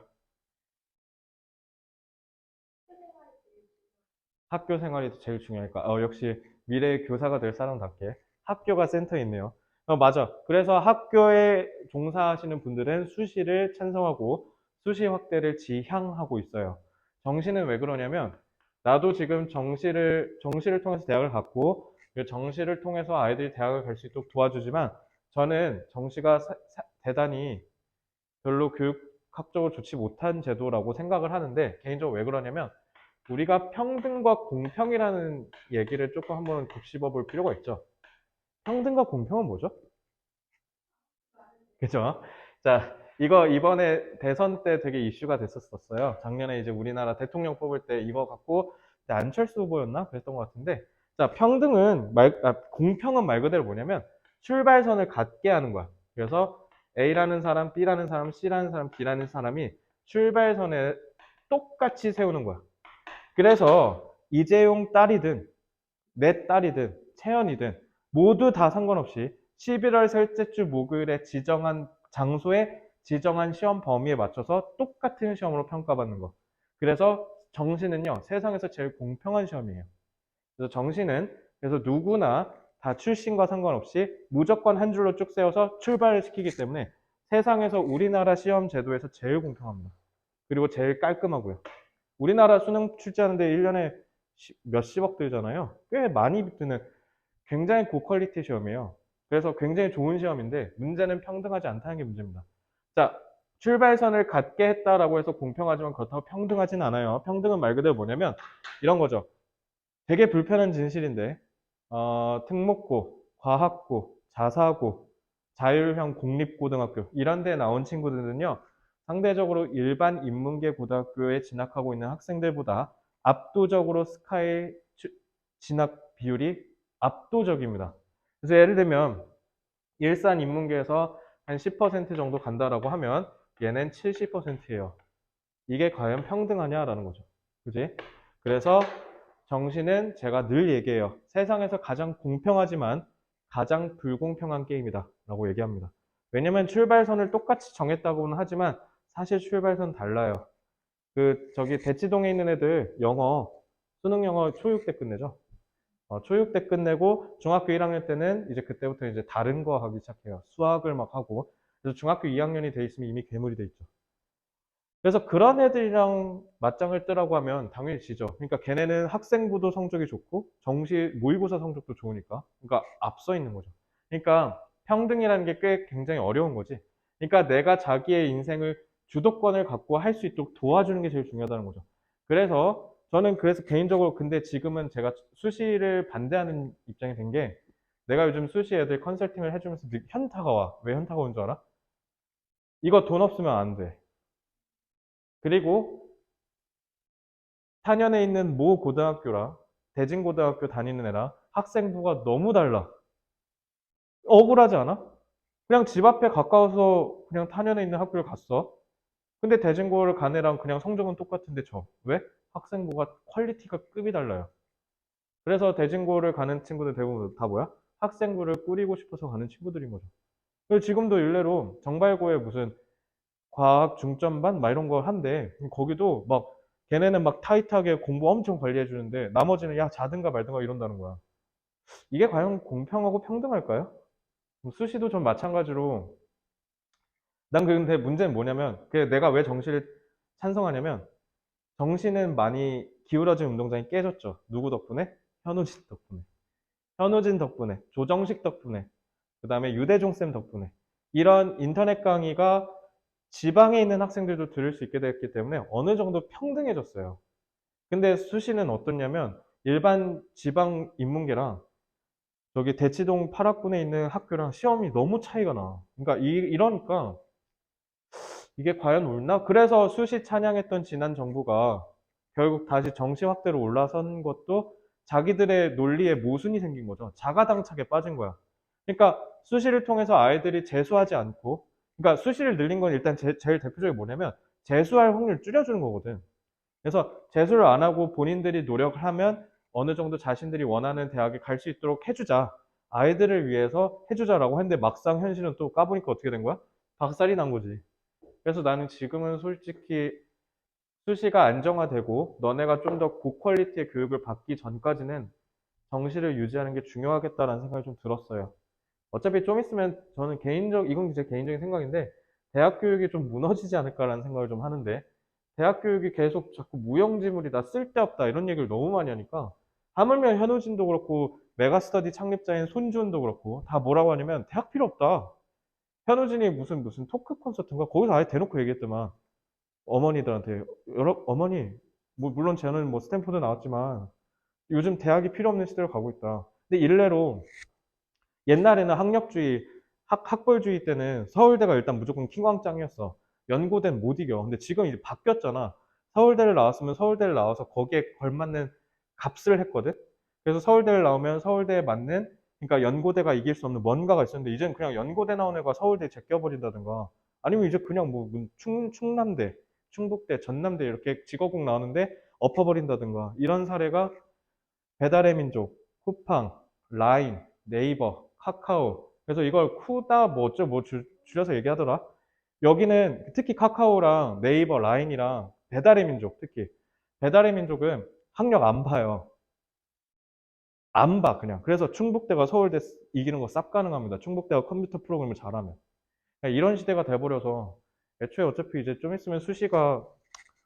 학교 생활이 제일 중요하니까. 역시 미래의 교사가 될 사람답게 학교가 센터에 있네요. 맞아. 그래서 학교에 종사하시는 분들은 수시를 찬성하고 수시 확대를 지향하고 있어요. 정시는 왜 그러냐면 나도 지금 정시를 통해서 대학을 갔고 그 정시를 통해서 아이들이 대학을 갈 수 있도록 도와주지만 저는 정시가 대단히 별로 교육학적으로 좋지 못한 제도라고 생각을 하는데 개인적으로 왜 그러냐면 우리가 평등과 공평이라는 얘기를 조금 한번 곱씹어 볼 필요가 있죠. 평등과 공평은 뭐죠? 그죠? 자, 이거 이번에 대선 때 되게 이슈가 됐었어요. 작년에 이제 우리나라 대통령 뽑을 때 이거 갖고 안철수 후보였나? 그랬던 것 같은데. 자, 공평은 말 그대로 뭐냐면 출발선을 같게 하는 거야. 그래서 A라는 사람, B라는 사람, C라는 사람, D라는 사람이 출발선에 똑같이 세우는 거야. 그래서 이재용 딸이든 내 딸이든 채연이든 모두 다 상관없이 11월 셋째 주 목요일에 지정한 장소에 지정한 시험 범위에 맞춰서 똑같은 시험으로 평가받는 거. 그래서 정시는요, 세상에서 제일 공평한 시험이에요. 그래서 정시는 그래서 누구나 다 출신과 상관없이 무조건 한 줄로 쭉 세워서 출발을 시키기 때문에 세상에서 우리나라 시험 제도에서 제일 공평합니다. 그리고 제일 깔끔하고요. 우리나라 수능 출제하는데 1년에 몇십억 들잖아요. 꽤 많이 드는 굉장히 고퀄리티 시험이에요. 그래서 굉장히 좋은 시험인데 문제는 평등하지 않다는 게 문제입니다. 자, 출발선을 같게 했다라고 해서 공평하지만 그렇다고 평등하진 않아요. 평등은 말 그대로 뭐냐면 이런 거죠. 되게 불편한 진실인데 특목고, 과학고, 자사고, 자율형 공립고등학교 이런 데 나온 친구들은요. 상대적으로 일반 인문계 고등학교에 진학하고 있는 학생들보다 압도적으로 스카이 진학 비율이 압도적입니다. 그래서 예를 들면 일산 인문계에서 한 10% 정도 간다라고 하면 얘는 70%예요. 이게 과연 평등하냐라는 거죠. 그지? 그래서 정시는 제가 늘 얘기해요. 세상에서 가장 공평하지만 가장 불공평한 게임이다 라고 얘기합니다. 왜냐면 출발선을 똑같이 정했다고는 하지만 사실 출발선 달라요. 저기 대치동에 있는 애들 영어, 수능 영어 초6 때 끝내죠. 초6 때 끝내고 중학교 1학년 때는 이제 그때부터 이제 다른 거 하기 시작해요. 수학을 막 하고. 그래서 중학교 2학년이 돼 있으면 이미 괴물이 돼 있죠. 그래서 그런 애들이랑 맞짱을 뜨라고 하면 당연히 지죠. 그러니까 걔네는 학생부도 성적이 좋고 정시 모의고사 성적도 좋으니까. 그러니까 앞서 있는 거죠. 그러니까 평등이라는 게 꽤 굉장히 어려운 거지. 그러니까 내가 자기의 인생을 주도권을 갖고 할 수 있도록 도와주는 게 제일 중요하다는 거죠. 그래서 저는 그래서 개인적으로 근데 지금은 제가 수시를 반대하는 입장이 된 게 내가 요즘 수시 애들 컨설팅을 해주면서 현타가 와. 왜 현타가 온 줄 알아? 이거 돈 없으면 안 돼. 그리고 탄현에 있는 모 고등학교랑 대진고등학교 다니는 애랑 학생부가 너무 달라. 억울하지 않아? 그냥 집 앞에 가까워서 그냥 탄현에 있는 학교를 갔어. 근데 대진고를 간 애랑 그냥 성적은 똑같은데 져. 왜? 학생부가 퀄리티가 급이 달라요. 그래서 대진고를 가는 친구들 대부분 다 뭐야? 학생부를 꾸리고 싶어서 가는 친구들인 거죠. 그리고 지금도 일례로 정발고에 무슨 과학 중점반 막 이런 거 한대. 거기도 막 걔네는 막 타이트하게 공부 엄청 관리해 주는데 나머지는 야 자든가 말든가 이런다는 거야. 이게 과연 공평하고 평등할까요? 뭐 수시도 좀 마찬가지로 난 근데 문제는 뭐냐면 내가 왜 정시를 찬성하냐면 정시는 많이 기울어진 운동장이 깨졌죠. 누구 덕분에? 현우진 덕분에. 현우진 덕분에, 조정식 덕분에, 그 다음에 유대종 쌤 덕분에 이런 인터넷 강의가 지방에 있는 학생들도 들을 수 있게 됐기 때문에 어느 정도 평등해졌어요. 근데 수시는 어떻냐면 일반 지방 인문계랑 저기 대치동 8학군에 있는 학교랑 시험이 너무 차이가 나. 그러니까 이러니까 이게 과연 옳나? 그래서 수시 찬양했던 지난 정부가 결국 다시 정시 확대로 올라선 것도 자기들의 논리에 모순이 생긴 거죠. 자가당착에 빠진 거야. 그러니까 수시를 통해서 아이들이 재수하지 않고, 그러니까 수시를 늘린 건 일단 제일 대표적인 뭐냐면 재수할 확률 줄여주는 거거든. 그래서 재수를 안 하고 본인들이 노력을 하면 어느 정도 자신들이 원하는 대학에 갈 수 있도록 해주자. 아이들을 위해서 해주자라고 했는데 막상 현실은 또 까보니까 어떻게 된 거야? 박살이 난 거지. 그래서 나는 지금은 솔직히 수시가 안정화되고 너네가 좀 더 고퀄리티의 교육을 받기 전까지는 정시를 유지하는 게 중요하겠다라는 생각이 좀 들었어요. 어차피 좀 있으면 저는 이건 제 개인적인 생각인데 대학 교육이 좀 무너지지 않을까라는 생각을 좀 하는데 대학 교육이 계속 자꾸 무용지물이다, 쓸데없다 이런 얘기를 너무 많이 하니까 하물며 현우진도 그렇고 메가스터디 창립자인 손주은도 그렇고 다 뭐라고 하냐면 대학 필요 없다. 현우진이 무슨 토크 콘서트인가 거기서 아예 대놓고 얘기했더만 어머니들한테 어머니 뭐 물론 저는 뭐 스탠포드 나왔지만 요즘 대학이 필요 없는 시대로 가고 있다. 근데 일례로 옛날에는 학력주의 학벌주의 때는 서울대가 일단 무조건 킹왕짱이었어. 연고대는 못 이겨. 근데 지금 이제 바뀌었잖아. 서울대를 나왔으면 서울대를 나와서 거기에 걸맞는 값을 했거든. 그래서 서울대를 나오면 서울대에 맞는 그러니까 연고대가 이길 수 없는 뭔가가 있었는데 이제는 그냥 연고대 나온 애가 서울대 제껴버린다든가 아니면 이제 그냥 뭐 충남대, 충북대, 전남대 이렇게 직업국 나오는데 엎어버린다든가 이런 사례가 배달의 민족, 쿠팡, 라인, 네이버, 카카오. 그래서 이걸 쿠다 뭐 어쩌고 뭐 줄여서 얘기하더라. 여기는 특히 카카오랑 네이버, 라인이랑 배달의 민족 특히 배달의 민족은 학력 안 봐요. 안 봐, 그냥. 그래서 충북대가 서울대 이기는 거 쌉 가능합니다. 충북대가 컴퓨터 프로그램을 잘하면. 그냥 이런 시대가 돼버려서 애초에 어차피 이제 좀 있으면 수시가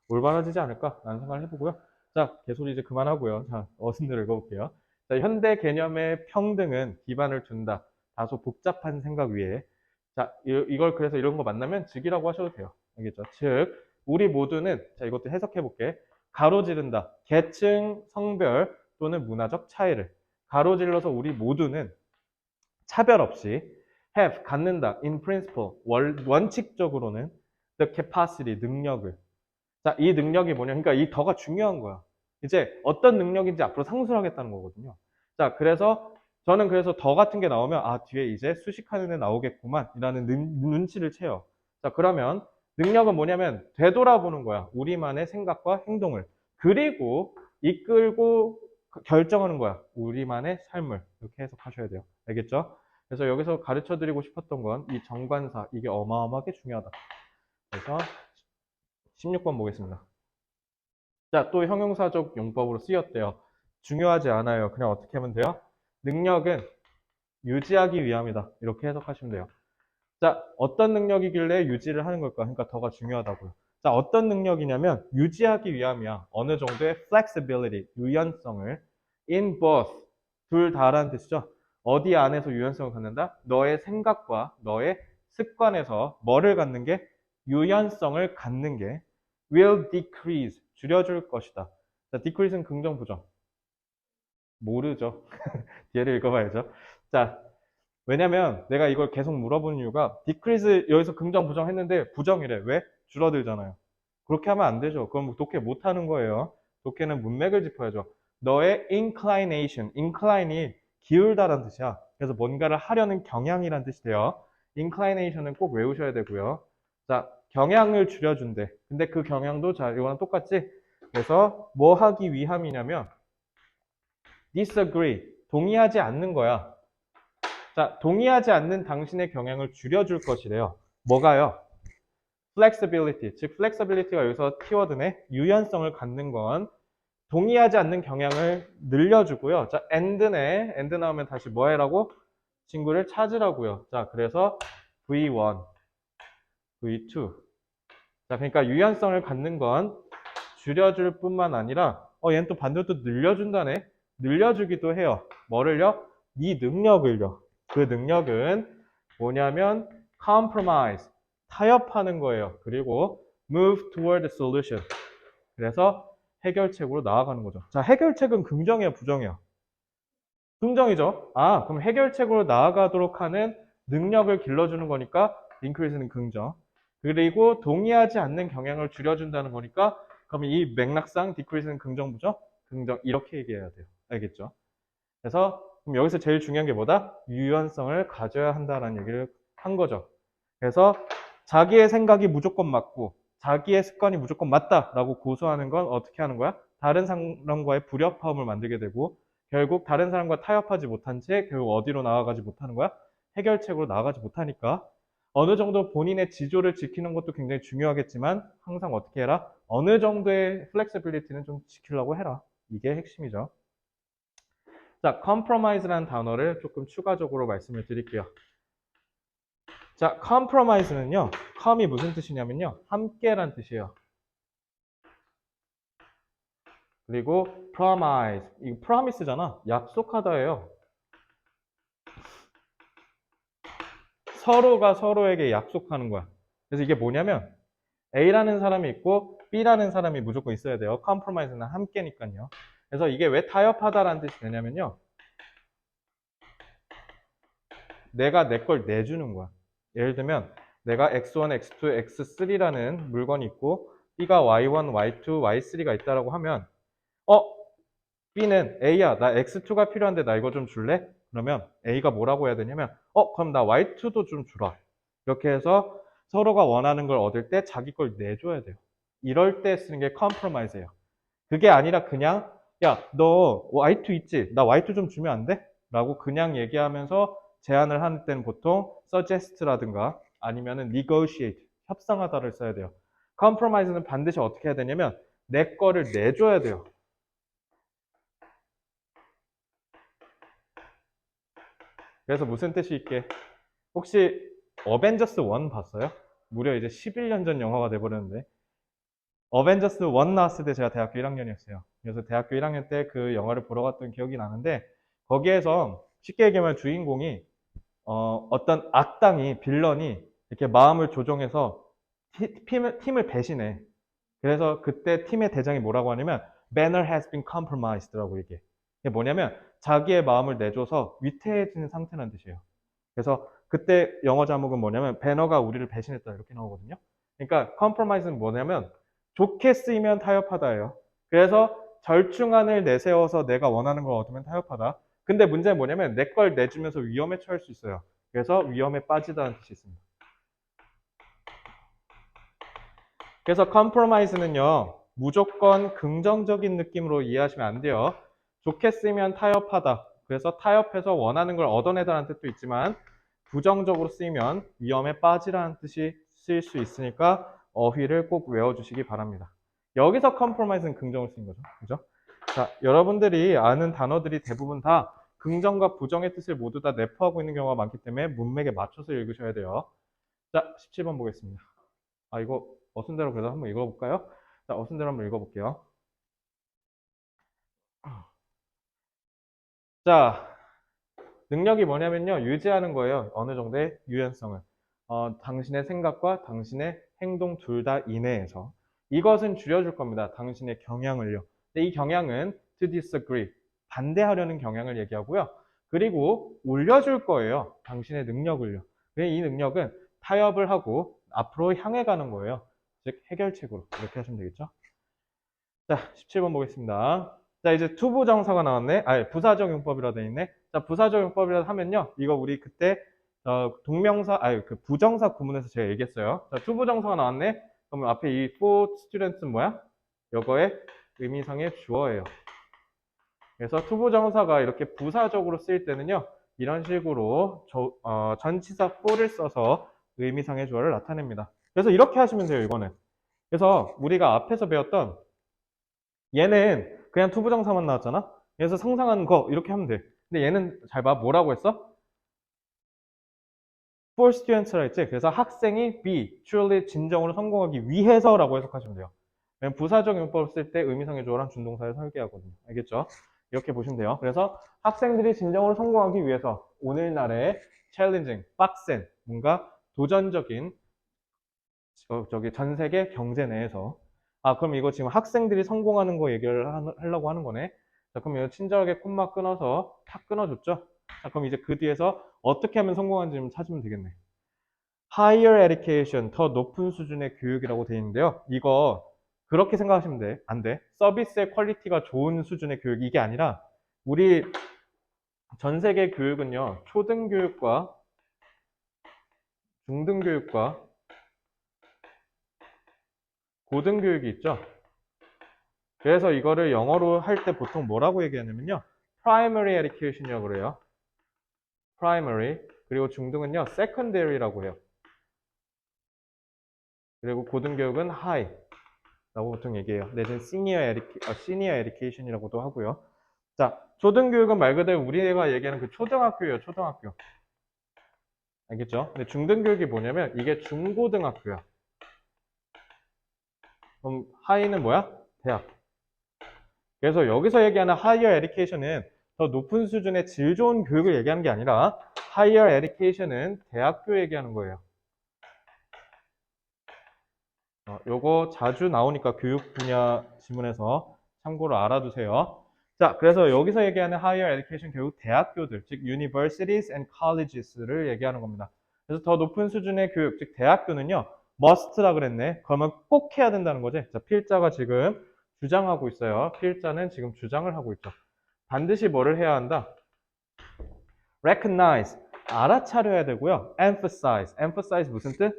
올바라지지 않을까라는 생각을 해보고요. 자, 개소리 이제 그만하고요. 자, 어순들을 읽어볼게요. 자, 현대 개념의 평등은 기반을 둔다. 다소 복잡한 생각 위에. 자, 이걸 그래서 이런 거 만나면 즉이라고 하셔도 돼요. 알겠죠? 즉, 우리 모두는, 자, 이것도 해석해볼게. 가로지른다. 계층, 성별 또는 문화적 차이를. 가로질러서 우리 모두는 차별 없이 have, 갖는다. in principle, 원칙적으로는 the capacity, 능력을. 자, 이 능력이 뭐냐? 그러니까 이 더가 중요한 거야. 이제 어떤 능력인지 앞으로 상술하겠다는 거거든요. 자, 그래서 저는 그래서 더 같은 게 나오면 아, 뒤에 이제 수식하는 애 나오겠구만 이라는 눈치를 채요. 자, 그러면 능력은 뭐냐면 되돌아보는 거야. 우리만의 생각과 행동을. 그리고 이끌고 결정하는 거야. 우리만의 삶을. 이렇게 해석하셔야 돼요. 알겠죠? 그래서 여기서 가르쳐 드리고 싶었던 건 이 정관사, 이게 어마어마하게 중요하다. 그래서 16번 보겠습니다. 자, 또 형용사적 용법으로 쓰였대요. 중요하지 않아요. 그냥 어떻게 하면 돼요? 능력은 유지하기 위함이다. 이렇게 해석하시면 돼요. 자, 어떤 능력이길래 유지를 하는 걸까? 그러니까 더가 중요하다고요. 자, 어떤 능력이냐면 유지하기 위함이야. 어느 정도의 flexibility, 유연성을 in both, 둘 다라는 뜻이죠. 어디 안에서 유연성을 갖는다? 너의 생각과 너의 습관에서 뭐를 갖는 게? 유연성을 갖는 게 will decrease, 줄여줄 것이다. 자, decrease는 긍정, 부정. 모르죠. 뒤를 읽어봐야죠. 자, 왜냐면 내가 이걸 계속 물어보는 이유가 decrease 여기서 긍정 부정 했는데 부정이래. 왜? 줄어들잖아요. 그렇게 하면 안 되죠. 그럼 독해 못 하는 거예요. 독해는 문맥을 짚어야죠. 너의 incline이 기울다라는 뜻이야. 그래서 뭔가를 하려는 경향이라는 뜻이 돼요. inclination은 꼭 외우셔야 되고요. 자, 경향을 줄여준대. 근데 그 경향도 자, 이거랑 똑같지? 그래서 뭐 하기 위함이냐면 disagree, 동의하지 않는 거야. 자, 동의하지 않는 당신의 경향을 줄여줄 것이래요. 뭐가요? flexibility, 즉 flexibility가 여기서 키워드네. 유연성을 갖는 건 동의하지 않는 경향을 늘려주고요. 자, and네. and 나오면 다시 뭐 해라고? 친구를 찾으라고요. 자, 그래서 V1, V2. 자, 그러니까 유연성을 갖는 건 줄여줄 뿐만 아니라 얘는 또 반대로 또 늘려준다네. 늘려주기도 해요. 뭐를요? 네 능력을요. 그 능력은 뭐냐면 compromise, 타협하는 거예요. 그리고 move toward the solution. 그래서 해결책으로 나아가는 거죠. 자, 해결책은 긍정이에요, 부정이에요? 긍정이죠. 아, 그럼 해결책으로 나아가도록 하는 능력을 길러주는 거니까 increase는 긍정. 그리고 동의하지 않는 경향을 줄여준다는 거니까 그럼 이 맥락상 decrease는 긍정, 부정? 긍정. 이렇게 얘기해야 돼요. 알겠죠? 그래서 그럼 여기서 제일 중요한 게 뭐다? 유연성을 가져야 한다는 얘기를 한 거죠. 그래서 자기의 생각이 무조건 맞고 자기의 습관이 무조건 맞다라고 고수하는 건 어떻게 하는 거야? 다른 사람과의 불협화음을 만들게 되고 결국 다른 사람과 타협하지 못한 채 결국 어디로 나아가지 못하는 거야? 해결책으로 나아가지 못하니까 어느 정도 본인의 지조를 지키는 것도 굉장히 중요하겠지만 항상 어떻게 해라? 어느 정도의 플렉시빌리티는 좀 지키려고 해라. 이게 핵심이죠. 자, compromise라는 단어를 조금 추가적으로 말씀을 드릴게요. 자, compromise는요, com이 무슨 뜻이냐면요, 함께란 뜻이에요. 그리고 promise, 이거 promise잖아. 약속하다예요. 서로가 서로에게 약속하는 거야. 그래서 이게 뭐냐면 A라는 사람이 있고 B라는 사람이 무조건 있어야 돼요. compromise는 함께니까요. 그래서 이게 왜 타협하다라는 뜻이 되냐면요, 내가 내 걸 내주는 거야. 예를 들면 내가 X1, X2, X3라는 물건이 있고 B가 Y1, Y2, Y3가 있다라고 하면 B는 A야, 나 X2가 필요한데 나 이거 좀 줄래? 그러면 A가 뭐라고 해야 되냐면 그럼 나 Y2도 좀 주라. 이렇게 해서 서로가 원하는 걸 얻을 때 자기 걸 내줘야 돼요. 이럴 때 쓰는 게 compromise예요. 그게 아니라 그냥 야, 너 Y2 있지? 나 Y2 좀 주면 안 돼? 라고 그냥 얘기하면서 제안을 하는 때는 보통 suggest라든가 아니면은 negotiate, 협상하다를 써야 돼요. compromise는 반드시 어떻게 해야 되냐면 내 거를 내줘야 돼요. 그래서 무슨 뜻이 있게 혹시 어벤져스 1 봤어요? 무려 이제 11년 전 영화가 돼버렸는데 어벤져스 1 나왔을 때 제가 대학교 1학년이었어요. 그래서 대학교 1학년 때 그 영화를 보러 갔던 기억이 나는데 거기에서 쉽게 얘기하면 주인공이 어떤 악당이 빌런이 이렇게 마음을 조종해서 팀을 배신해. 그래서 그때 팀의 대장이 뭐라고 하냐면 Banner has been compromised라고 얘기해. 이게 뭐냐면 자기의 마음을 내줘서 위태해지는 상태라는 뜻이에요. 그래서 그때 영어 제목은 뭐냐면 배너가 우리를 배신했다 이렇게 나오거든요. 그러니까 compromise는 뭐냐면 좋게 쓰이면 타협하다예요. 그래서 절충안을 내세워서 내가 원하는 걸 얻으면 타협하다. 근데 문제는 뭐냐면 내 걸 내주면서 위험에 처할 수 있어요. 그래서 위험에 빠지다는 뜻이 있습니다. 그래서 compromise는요, 무조건 긍정적인 느낌으로 이해하시면 안 돼요. 좋게 쓰면 타협하다. 그래서 타협해서 원하는 걸 얻어내다라는 뜻도 있지만 부정적으로 쓰이면 위험에 빠지라는 뜻이 쓰일 수 있으니까 어휘를 꼭 외워주시기 바랍니다. 여기서 compromise는 긍정을 쓰인 거죠. 그죠? 자, 여러분들이 아는 단어들이 대부분 다 긍정과 부정의 뜻을 모두 다 내포하고 있는 경우가 많기 때문에 문맥에 맞춰서 읽으셔야 돼요. 자, 17번 보겠습니다. 아, 이거 어순대로 그래도 한번 읽어볼까요? 자, 어순대로 한번 읽어볼게요. 자, 능력이 뭐냐면요. 유지하는 거예요. 어느 정도의 유연성을. 당신의 생각과 당신의 행동 둘 다 이내에서. 이것은 줄여줄 겁니다. 당신의 경향을요. 근데 이 경향은 to disagree, 반대하려는 경향을 얘기하고요. 그리고 올려줄 거예요. 당신의 능력을요. 이 능력은 타협을 하고 앞으로 향해 가는 거예요. 즉, 해결책으로. 이렇게 하시면 되겠죠. 자, 17번 보겠습니다. 자, 이제 투부정사가 나왔네. 아니, 부사적 용법이라 돼 있네. 자, 부사적 용법이라 하면요. 이거 우리 그때 동명사, 아니, 그 부정사 구문에서 제가 얘기했어요. 자, 투부정사가 나왔네. 그러면 앞에 이 for student은 뭐야? 요거의 의미상의 주어예요. 그래서 투부정사가 이렇게 부사적으로 쓰일 때는요. 이런 식으로 전치사 for를 써서 의미상의 주어를 나타냅니다. 그래서 이렇게 하시면 돼요, 이거는. 그래서 우리가 앞에서 배웠던 얘는 그냥 투부정사만 나왔잖아? 그래서 상상하는 거 이렇게 하면 돼. 근데 얘는 잘 봐. 뭐라고 했어? for students라 했지? 그래서 학생이 be, truly 진정으로 성공하기 위해서라고 해석하시면 돼요. 부사적 용법을 쓸 때 의미상의 주어랑 준동사를 설계하거든요. 알겠죠? 이렇게 보시면 돼요. 그래서 학생들이 진정으로 성공하기 위해서 오늘날의 challenging, 빡센, 뭔가 도전적인 전 세계 경제 내에서 그럼 이거 지금 학생들이 성공하는 거 얘기를 하려고 하는 거네. 자, 그럼 이거 친절하게 콤마 끊어서 탁 끊어줬죠. 자, 그럼 이제 그 뒤에서 어떻게 하면 성공하는지 좀 찾으면 되겠네. Higher education, 더 높은 수준의 교육이라고 되어 있는데요. 이거 그렇게 생각하시면 돼. 안 돼. 서비스의 퀄리티가 좋은 수준의 교육, 이게 아니라 우리 전 세계 교육은요. 초등교육과 중등교육과 고등교육이 있죠. 그래서 이거를 영어로 할 때 보통 뭐라고 얘기하냐면요. primary education이라고 그래요. primary. 그리고 중등은요. secondary라고 해요. 그리고 고등교육은 high 라고 보통 얘기해요. 내지는 senior education이라고도 하고요. 자, 초등교육은 말 그대로 우리가 얘기하는 그 초등학교예요. 초등학교. 알겠죠? 근데 중등교육이 뭐냐면 이게 중고등학교야. 그럼 high는 뭐야? 대학. 그래서 여기서 얘기하는 higher education은 더 높은 수준의 질 좋은 교육을 얘기하는 게 아니라 higher education은 대학교 얘기하는 거예요. 요거 자주 나오니까 교육 분야 지문에서 참고로 알아두세요. 자, 그래서 여기서 얘기하는 higher education 결국 대학교들, 즉 universities and colleges를 얘기하는 겁니다. 그래서 더 높은 수준의 교육, 즉 대학교는요, must라 그랬네. 그러면 꼭 해야 된다는 거지. 자, 필자가 지금 주장하고 있어요. 필자는 지금 주장을 하고 있죠. 반드시 뭐를 해야 한다? recognize, 알아차려야 되고요. emphasize 무슨 뜻?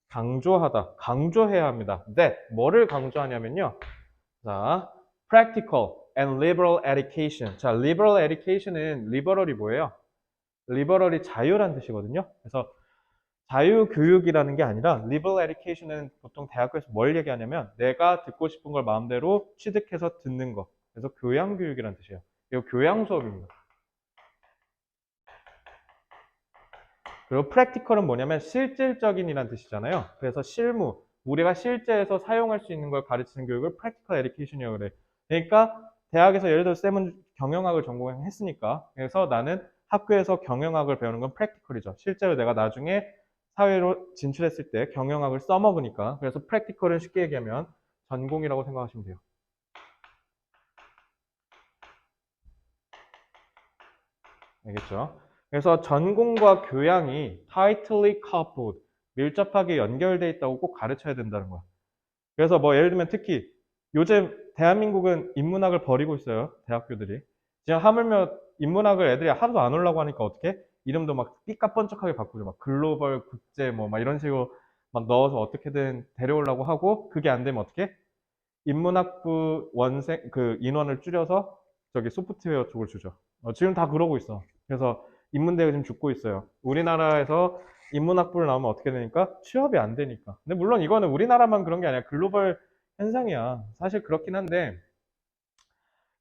강조하다, 강조해야 합니다. that, 뭐를 강조하냐면요. 자, practical and liberal education. 자, liberal education은 liberal이 뭐예요? liberal이 자유란 뜻이거든요. 그래서 자유교육이라는 게 아니라 liberal education은 보통 대학교에서 뭘 얘기하냐면 내가 듣고 싶은 걸 마음대로 취득해서 듣는 거. 그래서 교양교육이라는 뜻이에요. 이거 교양 수업입니다. 그리고 practical은 뭐냐면 실질적인이라는 뜻이잖아요. 그래서 실무, 우리가 실제에서 사용할 수 있는 걸 가르치는 교육을 practical education이라고 그래. 그러니까 대학에서 예를 들어 쌤은 경영학을 전공했으니까 그래서 나는 학교에서 경영학을 배우는 건 practical이죠. 실제로 내가 나중에 사회로 진출했을 때 경영학을 써먹으니까. 그래서 practical은 쉽게 얘기하면 전공이라고 생각하시면 돼요. 알겠죠? 그래서 전공과 교양이 tightly coupled, 밀접하게 연결돼 있다고 꼭 가르쳐야 된다는 거야. 그래서 뭐 예를 들면 특히 요즘 대한민국은 인문학을 버리고 있어요. 대학교들이. 지금 하물며 인문학을 애들이 하도 안 오려고 하니까 어떻게? 이름도 막 삐까뻔쩍하게 바꾸죠. 막 글로벌 국제 뭐 막 이런 식으로 막 넣어서 어떻게든 데려오려고 하고 그게 안 되면 어떻게? 인문학부 원생 그 인원을 줄여서 저기 소프트웨어 쪽을 주죠. 지금 다 그러고 있어. 그래서 인문대가 지금 죽고 있어요. 우리나라에서 인문학부를 나오면 어떻게 되니까? 취업이 안 되니까. 근데 물론 이거는 우리나라만 그런 게 아니라 글로벌 현상이야. 사실 그렇긴 한데,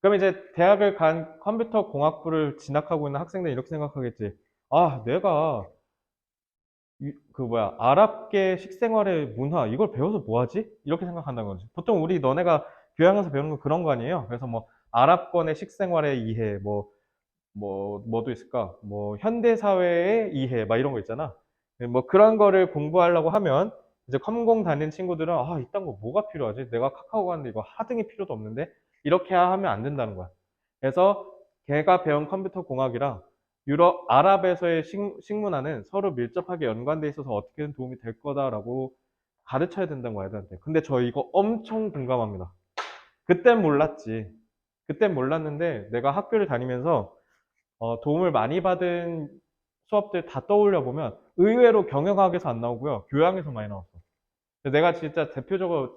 그럼 이제 대학을 간 컴퓨터 공학부를 진학하고 있는 학생들 이렇게 생각하겠지. 아, 내가 그 뭐야 아랍계 식생활의 문화 이걸 배워서 뭐 하지? 이렇게 생각한다는 거지. 보통 우리 너네가 교양에서 배우는 건 그런 거 아니에요? 그래서 뭐 아랍권의 식생활의 이해, 뭐도 있을까? 뭐 현대 사회의 이해, 막 이런 거 있잖아. 뭐 그런 거를 공부하려고 하면 이제 컴공 다니는 친구들은 아, 이딴 거 뭐가 필요하지? 내가 카카오 가는데 이거 하등이 필요도 없는데 이렇게 하면 안 된다는 거야. 그래서 걔가 배운 컴퓨터 공학이랑 유럽, 아랍에서의 식문화는 서로 밀접하게 연관돼 있어서 어떻게든 도움이 될 거다라고 가르쳐야 된다는 거야, 애들한테. 근데 저 이거 엄청 공감합니다. 그땐 몰랐지. 그땐 몰랐는데 내가 학교를 다니면서 도움을 많이 받은 수업들 다 떠올려 보면 의외로 경영학에서 안 나오고요. 교양에서 많이 나왔어. 내가 진짜 대표적으로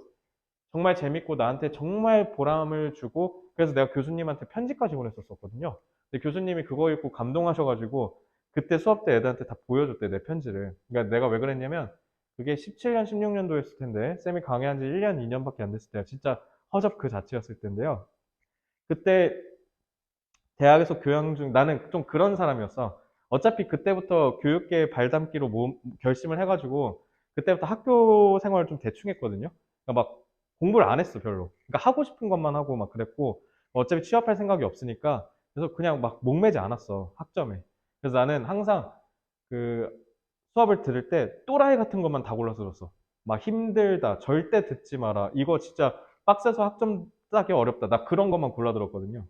정말 재밌고 나한테 정말 보람을 주고 그래서 내가 교수님한테 편지까지 보냈었거든요. 근데 교수님이 그거 읽고 감동하셔가지고 그때 수업 때 애들한테 다 보여줬대, 내 편지를. 그러니까 내가 왜 그랬냐면 그게 17년, 16년도였을 텐데 쌤이 강의한 지 1년, 2년밖에 안 됐을 때야. 진짜 허접 그 자체였을 텐데요. 그때 대학에서 교양 중 나는 좀 그런 사람이었어. 어차피 그때부터 교육계에 발담기로 결심을 해가지고 그때부터 학교 생활을 좀 대충 했거든요. 그러니까 막 공부를 안 했어 별로. 그러니까 하고 싶은 것만 하고 막 그랬고 어차피 취업할 생각이 없으니까 그래서 그냥 막 목매지 않았어 학점에. 그래서 나는 항상 그 수업을 들을 때 또라이 같은 것만 다 골라서 들었어. 막 힘들다, 절대 듣지 마라. 이거 진짜 빡세서 학점 따기 어렵다. 나 그런 것만 골라 들었거든요.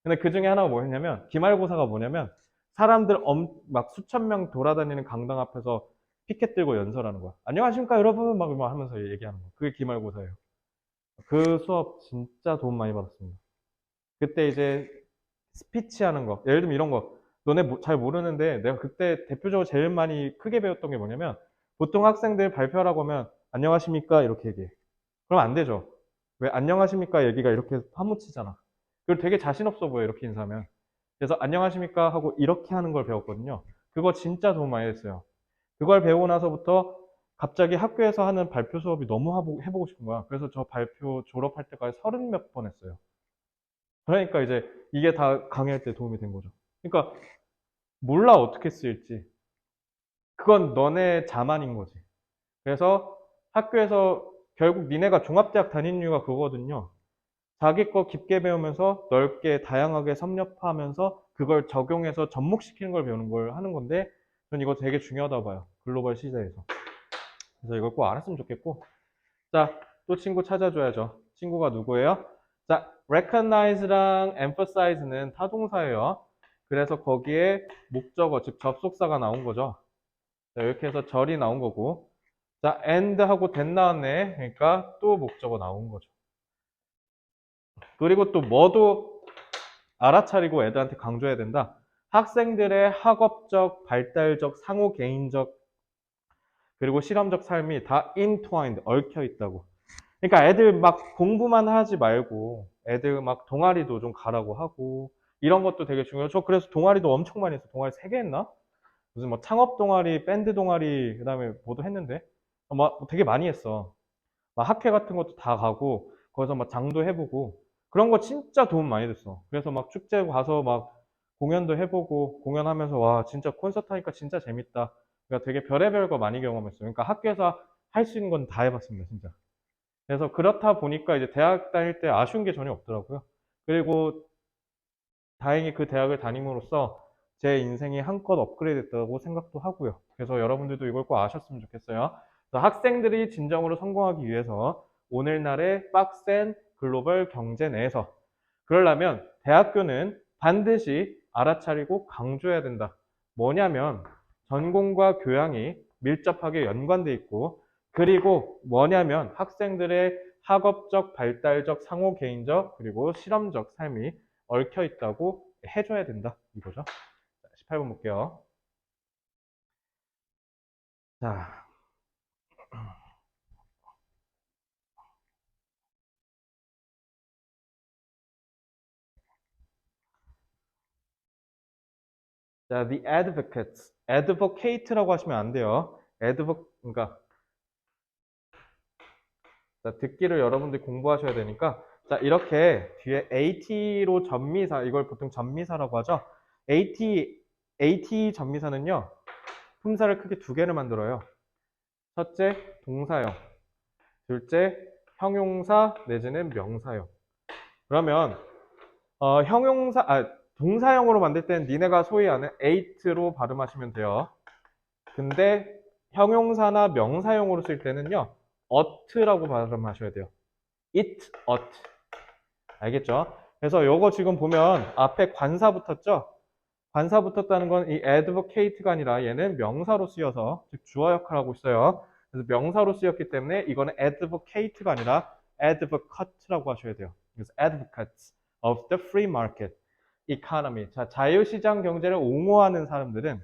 근데 그 중에 하나가 뭐였냐면, 기말고사가 뭐냐면, 사람들 막 수천 명 돌아다니는 강당 앞에서 피켓 들고 연설하는 거야. 안녕하십니까, 여러분? 막 하면서 얘기하는 거. 그게 기말고사예요. 그 수업 진짜 도움 많이 받았습니다. 그때 이제 스피치 하는 거. 예를 들면 이런 거. 너네 잘 모르는데, 내가 그때 대표적으로 제일 많이 크게 배웠던 게 뭐냐면, 보통 학생들 발표하라고 하면, 안녕하십니까? 이렇게 얘기해. 그럼 안 되죠. 왜 안녕하십니까? 얘기가 이렇게 파묻히잖아. 그리고 되게 자신 없어 보여, 이렇게 인사하면. 그래서 안녕하십니까? 하고 이렇게 하는 걸 배웠거든요. 그거 진짜 도움 많이 됐어요. 그걸 배우고 나서부터 갑자기 학교에서 하는 발표 수업이 너무 해보고 싶은 거야. 그래서 저 발표 졸업할 때까지 30몇 번 했어요. 그러니까 이제 이게 다 강의할 때 도움이 된 거죠. 그러니까 몰라 어떻게 쓰일지. 그건 너네 자만인 거지. 그래서 학교에서 결국 니네가 종합대학 다니는 이유가 그거거든요. 자기 거 깊게 배우면서 넓게 다양하게 섭렵하면서 그걸 적용해서 접목시키는 걸 배우는 걸 하는 건데 전 이거 되게 중요하다고 봐요. 글로벌 시대에서. 그래서 이걸 꼭 알았으면 좋겠고. 자, 또 친구 찾아줘야죠. 친구가 누구예요? 자, recognize랑 emphasize는 타동사예요. 그래서 거기에 목적어, 즉 접속사가 나온 거죠. 자, 이렇게 해서 절이 나온 거고. 자, and 하고 then 나왔네. 그러니까 또 목적어 나온 거죠. 그리고 또 뭐도 알아차리고 애들한테 강조해야 된다. 학생들의 학업적, 발달적, 상호 개인적, 그리고 실험적 삶이 다 entwined, 얽혀 있다고. 그러니까 애들 막 공부만 하지 말고 애들 막 동아리도 좀 가라고 하고 이런 것도 되게 중요해요. 저 그래서 동아리도 엄청 많이 했어요. 동아리 3개 했나? 무슨 뭐 창업 동아리, 밴드 동아리, 그다음에 뭐도 했는데 막 되게 많이 했어. 막 학회 같은 것도 다 가고 거기서 막 장도 해보고 그런 거 진짜 도움 많이 됐어. 그래서 막 축제 가서 막 공연도 해보고 공연하면서 와 진짜 콘서트 하니까 진짜 재밌다. 그러니까 되게 별의별 거 많이 경험했어요. 그러니까 학교에서 할 수 있는 건 다 해봤습니다, 진짜. 그래서 그렇다 보니까 이제 대학 다닐 때 아쉬운 게 전혀 없더라고요. 그리고 다행히 그 대학을 다님으로써 제 인생이 한껏 업그레이드 됐다고 생각도 하고요. 그래서 여러분들도 이걸 꼭 아셨으면 좋겠어요. 그래서 학생들이 진정으로 성공하기 위해서 오늘날의 빡센 글로벌 경제 내에서 그러려면 대학교는 반드시 알아차리고 강조해야 된다. 뭐냐면 전공과 교양이 밀접하게 연관돼 있고 그리고 뭐냐면 학생들의 학업적, 발달적, 상호 개인적, 그리고 실험적 삶이 얽혀 있다고 해줘야 된다. 이거죠. 18번 볼게요. 자, 자, the advocates. advocate라고 하시면 안 돼요. 그러니까 자, 듣기를 여러분들이 공부하셔야 되니까 자, 이렇게 뒤에 AT로 전미사, 이걸 보통 전미사라고 하죠. AT 전미사는요, 품사를 크게 두 개를 만들어요. 첫째, 동사형. 둘째, 형용사 내지는 명사형. 그러면 동사형으로 만들 때는 니네가 소위 아는 ate로 발음하시면 돼요. 근데 형용사나 명사형으로 쓸 때는요, ought라고 발음하셔야 돼요. it, ought. 알겠죠? 그래서 요거 지금 보면 앞에 관사 붙었죠? 관사 붙었다는 건 이 advocate가 아니라 얘는 명사로 쓰여서, 즉 주어 역할을 하고 있어요. 그래서 명사로 쓰였기 때문에 이거는 advocate가 아니라 advocate라고 하셔야 돼요. 그래서 advocates of the free market economy. 자, 자유시장 경제를 옹호하는 사람들은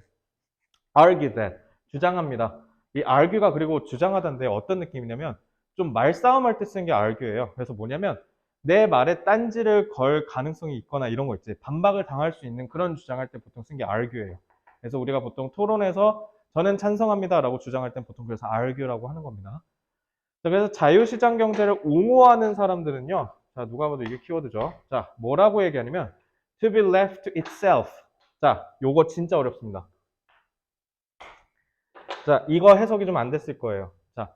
argue that, 주장합니다. 이 argue가 그리고 주장하다인데 어떤 느낌이냐면 좀 말싸움할 때 쓰는 게 argue예요. 그래서 뭐냐면 내 말에 딴지를 걸 가능성이 있거나 이런 거 있지. 반박을 당할 수 있는 그런 주장할 때 보통 쓴 게 argue예요. 그래서 우리가 보통 토론에서 저는 찬성합니다 라고 주장할 땐 보통 그래서 argue라고 하는 겁니다. 자, 그래서 자유시장 경제를 옹호하는 사람들은요. 자, 누가 봐도 이게 키워드죠. 자, 뭐라고 얘기하냐면 to be left to itself. 자, 요거 진짜 어렵습니다. 자, 이거 해석이 좀 안 됐을 거예요. 자,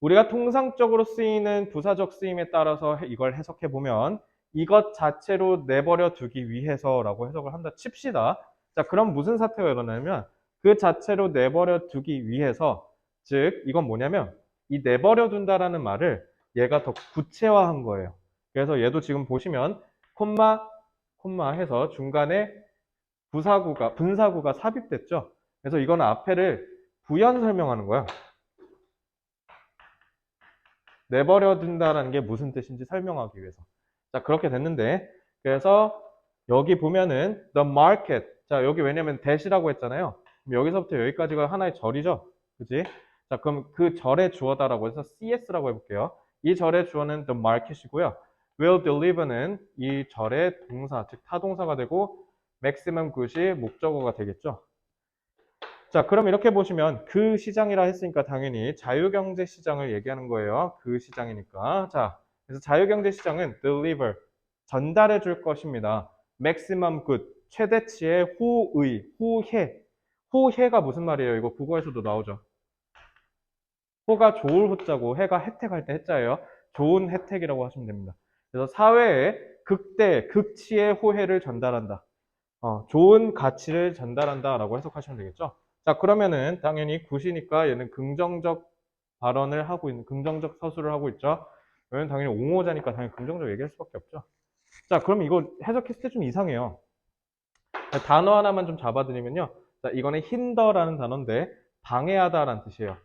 우리가 통상적으로 쓰이는 부사적 쓰임에 따라서 이걸 해석해 보면 이것 자체로 내버려 두기 위해서라고 해석을 한다 칩시다. 자, 그럼 무슨 사태가 일어나냐면 그 자체로 내버려 두기 위해서, 즉 이건 뭐냐면 이 내버려 둔다라는 말을 얘가 더 구체화한 거예요. 그래서 얘도 지금 보시면 콤마 해서 중간에 분사구가 삽입됐죠. 그래서 이거는 앞에를 부연 설명하는 거야. 내버려 둔다라는 게 무슨 뜻인지 설명하기 위해서. 자, 그렇게 됐는데, 그래서 여기 보면은 the market. 자, 여기 왜냐면 that이라고 했잖아요. 그럼 여기서부터 여기까지가 하나의 절이죠. 그지? 자, 그럼 그 절의 주어다라고 해서 CS라고 해볼게요. 이 절의 주어는 the market이고요. will deliver는 이 절의 동사, 즉 타동사가 되고 maximum good이 목적어가 되겠죠. 자, 그럼 이렇게 보시면 그 시장이라 했으니까 당연히 자유경제 시장을 얘기하는 거예요. 그 시장이니까. 자, 그래서 자유경제 시장은 deliver, 전달해 줄 것입니다. maximum good, 최대치의 호혜가 무슨 말이에요? 이거 국어에서도 나오죠. 호가 좋을 호자고 해가 혜택할 때 해자예요. 좋은 혜택이라고 하시면 됩니다. 그래서 사회에 극치의 호혜를 전달한다. 좋은 가치를 전달한다라고 해석하시면 되겠죠. 자, 그러면은 당연히 굿이니까 얘는 긍정적 발언을 하고 있는, 긍정적 서술을 하고 있죠. 얘는 당연히 옹호자니까 당연히 긍정적 얘기할 수밖에 없죠. 자, 그럼 이거 해석했을 때 좀 이상해요. 자, 단어 하나만 좀 잡아드리면요. 자, 이거는 힌더라는 단어인데 방해하다라는 뜻이에요.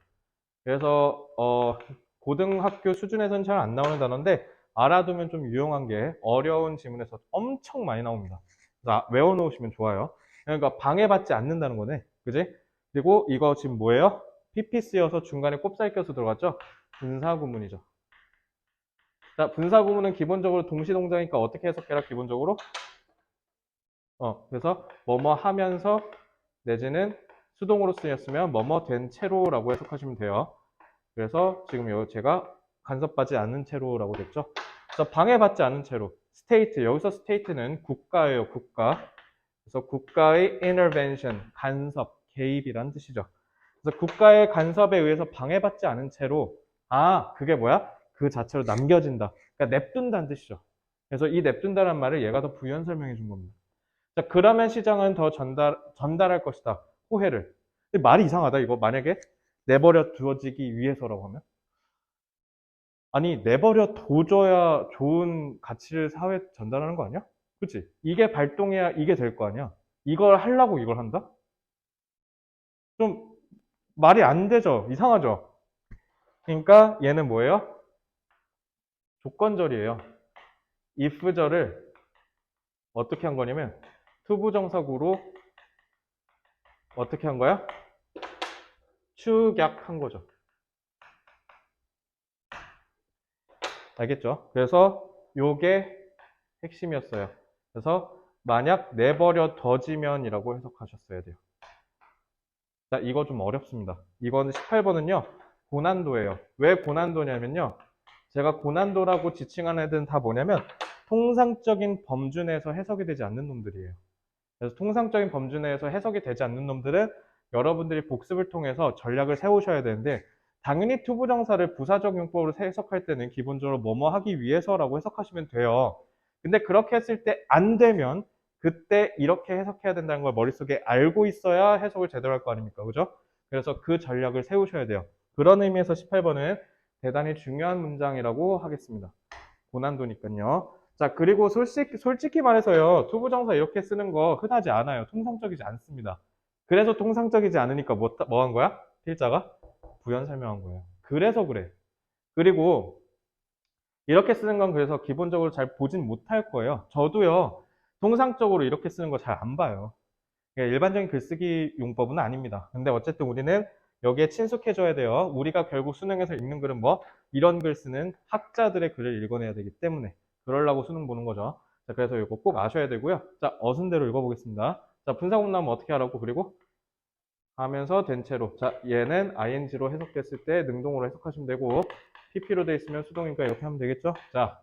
그래서 고등학교 수준에서는 잘 안 나오는 단어인데 알아두면 좀 유용한 게 어려운 지문에서 엄청 많이 나옵니다. 그래서 외워놓으시면 좋아요. 그러니까 방해받지 않는다는 거네. 그지? 그리고 이거 지금 뭐예요? PP 쓰여서 중간에 꼽사리 껴서 들어갔죠? 분사구문이죠. 자, 분사구문은 기본적으로 동시동작이니까 어떻게 해석해라, 기본적으로? 그래서 뭐뭐 하면서 내지는 수동으로 쓰였으면 뭐뭐 된 채로라고 해석하시면 돼요. 그래서 지금 제가 간섭받지 않는 채로라고 됐죠. 그래서 방해받지 않는 채로. 스테이트, 여기서 스테이트는 국가예요, 국가. 그래서 국가의 intervention, 간섭, 개입이란 뜻이죠. 그래서 국가의 간섭에 의해서 방해받지 않은 채로, 그게 뭐야? 그 자체로 남겨진다. 그러니까 냅둔다는 뜻이죠. 그래서 이 냅둔다는 말을 얘가 더 부연 설명해 준 겁니다. 자, 그러면 시장은 더 전달할 것이다. 호혜를. 근데 말이 이상하다, 이거. 만약에 내버려 두어지기 위해서라고 하면. 아니, 내버려 둬줘야 좋은 가치를 사회에 전달하는 거 아니야? 그치? 이게 발동해야 이게 될 거 아니야? 이걸 하려고 이걸 한다? 좀 말이 안 되죠? 이상하죠? 그러니까 얘는 뭐예요? 조건절이에요. if절을 어떻게 한 거냐면 투부정사구로 어떻게 한 거야? 축약한 거죠. 알겠죠? 그래서 요게 핵심이었어요. 그래서 만약 내버려 둬지면이라고 해석하셨어야 돼요. 자, 이거 좀 어렵습니다. 이거는 18번은요, 고난도예요. 왜 고난도냐면요, 제가 고난도라고 지칭하는 애들은 다 뭐냐면 통상적인 범주 내에서 해석이 되지 않는 놈들이에요. 그래서 통상적인 범주 내에서 해석이 되지 않는 놈들은 여러분들이 복습을 통해서 전략을 세우셔야 되는데, 당연히 투부정사를 부사적 용법으로 해석할 때는 기본적으로 뭐뭐 하기 위해서라고 해석하시면 돼요. 근데 그렇게 했을 때 안 되면 그때 이렇게 해석해야 된다는 걸 머릿속에 알고 있어야 해석을 제대로 할 거 아닙니까? 그죠? 그래서 그 전략을 세우셔야 돼요. 그런 의미에서 18번은 대단히 중요한 문장이라고 하겠습니다. 고난도니까요. 자, 그리고 솔직히 말해서요, 투부정사 이렇게 쓰는 거 흔하지 않아요. 통상적이지 않습니다. 그래서 통상적이지 않으니까 뭐 한 거야? 필자가? 부연 설명한 거예요. 그래서 그래. 그리고 이렇게 쓰는 건 그래서 기본적으로 잘 보진 못할 거예요. 저도요, 통상적으로 이렇게 쓰는 거 잘 안 봐요. 일반적인 글쓰기 용법은 아닙니다. 근데 어쨌든 우리는 여기에 친숙해져야 돼요. 우리가 결국 수능에서 읽는 글은 뭐? 이런 글 쓰는 학자들의 글을 읽어내야 되기 때문에 그러려고 수능 보는 거죠. 자, 그래서 이거 꼭 아셔야 되고요. 자, 어순대로 읽어보겠습니다. 자, 분사구문 나오면 어떻게 하라고? 그리고 하면서 된 채로. 자, 얘는 ing로 해석됐을 때 능동으로 해석하시면 되고, pp로 돼 있으면 수동이니까 이렇게 하면 되겠죠? 자,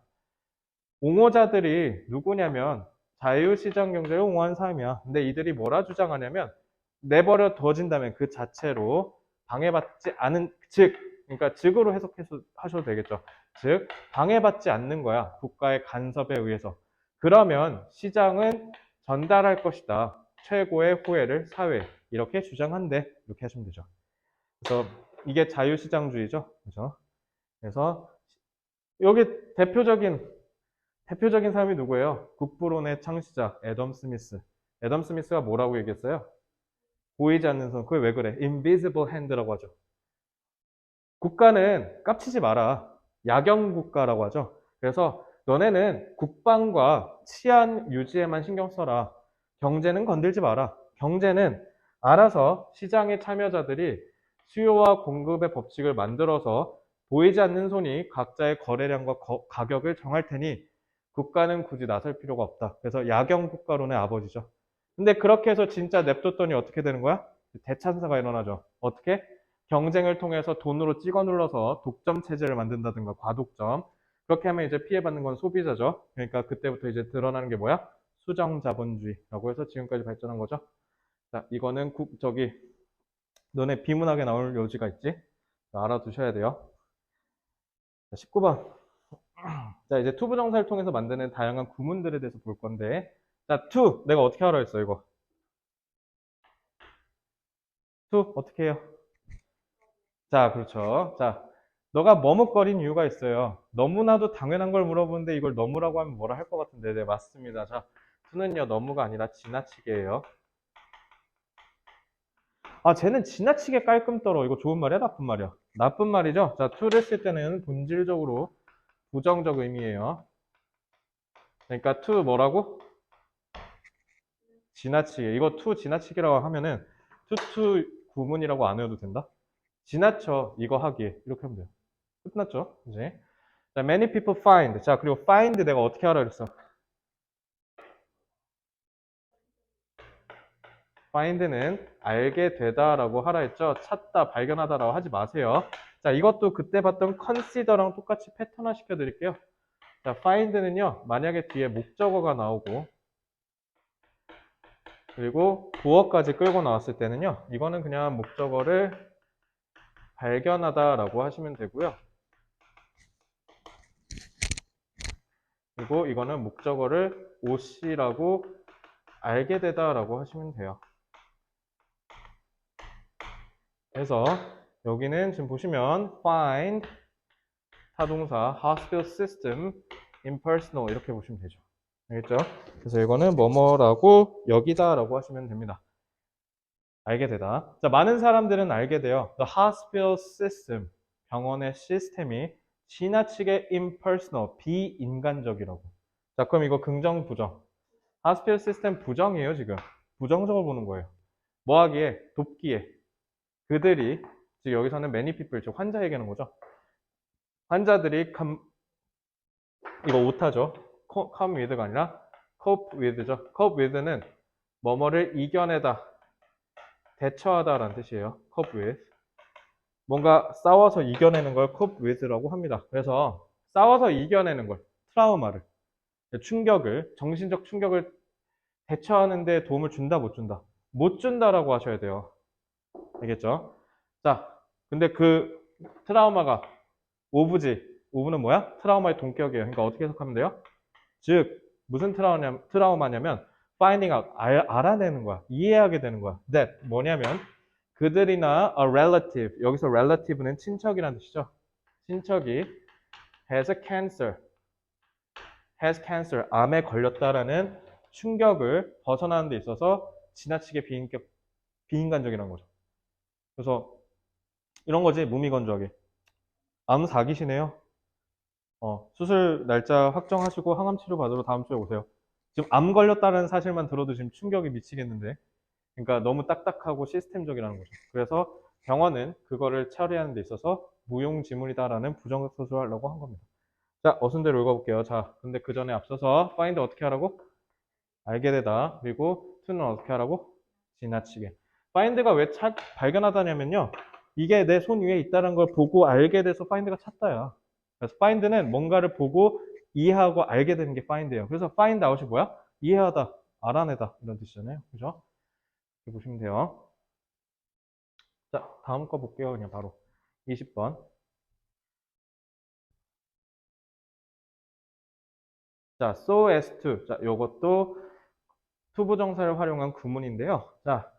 옹호자들이 누구냐면 자유시장 경제를 옹호한 사람이야. 근데 이들이 뭐라 주장하냐면 내버려 둬진다면 그 자체로 방해받지 않은, 즉, 그러니까 즉으로 해석해서 하셔도 되겠죠. 즉, 방해받지 않는 거야. 국가의 간섭에 의해서. 그러면 시장은 전달할 것이다. 최고의 후회를 사회에. 이렇게 주장한대. 이렇게 하시면 되죠. 그래서 이게 자유시장주의죠. 그죠? 그래서 여기 대표적인 사람이 누구예요? 국부론의 창시자 애덤 스미스. 애덤 스미스가 뭐라고 얘기했어요? 보이지 않는 손. 그게 왜 그래? Invisible hand라고 하죠. 국가는 깝치지 마라. 야경 국가라고 하죠. 그래서 너네는 국방과 치안 유지에만 신경 써라. 경제는 건들지 마라. 경제는 알아서 시장의 참여자들이 수요와 공급의 법칙을 만들어서 보이지 않는 손이 각자의 거래량과 가격을 정할 테니 국가는 굳이 나설 필요가 없다. 그래서 야경 국가론의 아버지죠. 근데 그렇게 해서 진짜 냅뒀더니 어떻게 되는 거야? 대찬사가 일어나죠. 어떻게? 경쟁을 통해서 돈으로 찍어 눌러서 독점 체제를 만든다든가 과독점. 그렇게 하면 이제 피해받는 건 소비자죠. 그러니까 그때부터 이제 드러나는 게 뭐야? 수정자본주의라고 해서 지금까지 발전한 거죠. 자, 이거는 너네 비문학에 나올 요지가 있지? 알아두셔야 돼요. 자, 19번. 자, 이제 투부정사를 통해서 만드는 다양한 구문들에 대해서 볼 건데, 자, to 내가 어떻게 하라 했어 이거? to 어떻게 해요? 자, 그렇죠. 자, 너가 머뭇거린 이유가 있어요. 너무나도 당연한 걸 물어보는데 이걸 너무라고 하면 뭐라 할 것 같은데. 네, 맞습니다. 자, to는요 너무가 아니라 지나치게예요. 아, 쟤는 지나치게 깔끔 떨어. 이거 좋은 말이야, 나쁜 말이야? 나쁜 말이죠. 자, to를 쓸 때는 본질적으로 부정적 의미예요. 그러니까 to 뭐라고? 지나치게. 이거 to 지나치게라고 하면은 to 구문이라고 안 해도 된다? 지나쳐 이거 하기에 이렇게 하면 돼요. 끝났죠? 이제. 자, many people find. 자, 그리고 find 내가 어떻게 하라 그랬어? find는 알게 되다라고 하라 했죠. 찾다, 발견하다라고 하지 마세요. 자, 이것도 그때 봤던 consider랑 똑같이 패턴화 시켜드릴게요. 자, find는요, 만약에 뒤에 목적어가 나오고 그리고 보어까지 끌고 나왔을 때는요, 이거는 그냥 목적어를 발견하다라고 하시면 되고요. 그리고 이거는 목적어를 OC라고 알게 되다라고 하시면 돼요. 그래서 여기는 지금 보시면 find 타동사 hospital system impersonal 이렇게 보시면 되죠. 알겠죠? 그래서 이거는 뭐뭐라고 여기다라고 하시면 됩니다. 알게 되다. 자, 많은 사람들은 알게 돼요. The hospital system 병원의 시스템이 지나치게 impersonal 비인간적이라고. 자, 그럼 이거 긍정 부정. hospital system 부정이에요, 지금. 부정적으로 보는 거예요. 뭐 하기에? 돕기에. 그들이 즉 여기서는 many people, 즉 환자 얘기하는 거죠. 환자들이 이거 오타죠. come with가 아니라 cope with죠. cope with는 뭐뭐를 이겨내다, 대처하다라는 뜻이에요. cope with. 뭔가 싸워서 이겨내는 걸 cope with라고 합니다. 그래서 싸워서 이겨내는 걸, 트라우마를, 충격을, 정신적 충격을 대처하는 데 도움을 준다, 못 준다? 못 준다라고 하셔야 돼요. 알겠죠? 자, 근데 그 트라우마가 오브지, 오브는 뭐야? 트라우마의 동격이에요. 그러니까 어떻게 해석하면 돼요? 즉, 무슨 트라우마냐면 finding out, 알아내는 거야. 이해하게 되는 거야. that, 뭐냐면 그들이나 a relative, 여기서 relative는 친척이라는 뜻이죠. 친척이 has a cancer, has cancer, 암에 걸렸다라는 충격을 벗어나는 데 있어서 지나치게 비인간적이라는 거죠. 그래서 이런 거지, 무미건조하게. 암 사기시네요. 수술 날짜 확정하시고 항암 치료 받으러 다음 주에 오세요. 지금 암 걸렸다는 사실만 들어도 지금 충격이 미치겠는데. 그러니까 너무 딱딱하고 시스템적이라는 거죠. 그래서 병원은 그거를 처리하는 데 있어서 무용지물이다라는 부정적 수술을 하려고 한 겁니다. 자, 어순대로 읽어볼게요. 자, 근데 그 전에 앞서서 find 어떻게 하라고? 알게 되다. 그리고 to는 어떻게 하라고? 지나치게. find가 왜 발견하다냐면요. 이게 내 손 위에 있다는 걸 보고 알게 돼서 find가 찾다야. 그래서 find는 뭔가를 보고 이해하고 알게 되는 게 find예요. 그래서 find out이 뭐야? 이해하다, 알아내다 이런 뜻이잖아요. 그죠? 이렇게 보시면 돼요. 자, 다음 거 볼게요. 그냥 바로 20번. 자, so as to. 자, 요것도 투부정사를 활용한 구문인데요. 자,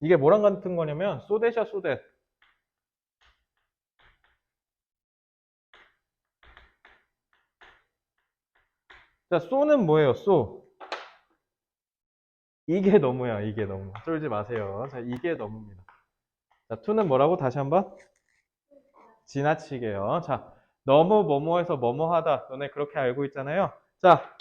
이게 뭐랑 같은 거냐면 so that이야, so that. 자, so는 뭐예요? so. 이게 너무야, 이게 너무. 쫄지 마세요. 자, 이게 너무입니다. 자, to는 뭐라고? 다시 한번. 지나치게요. 자, 너무 뭐뭐해서 뭐뭐하다. 너네 그렇게 알고 있잖아요. 자,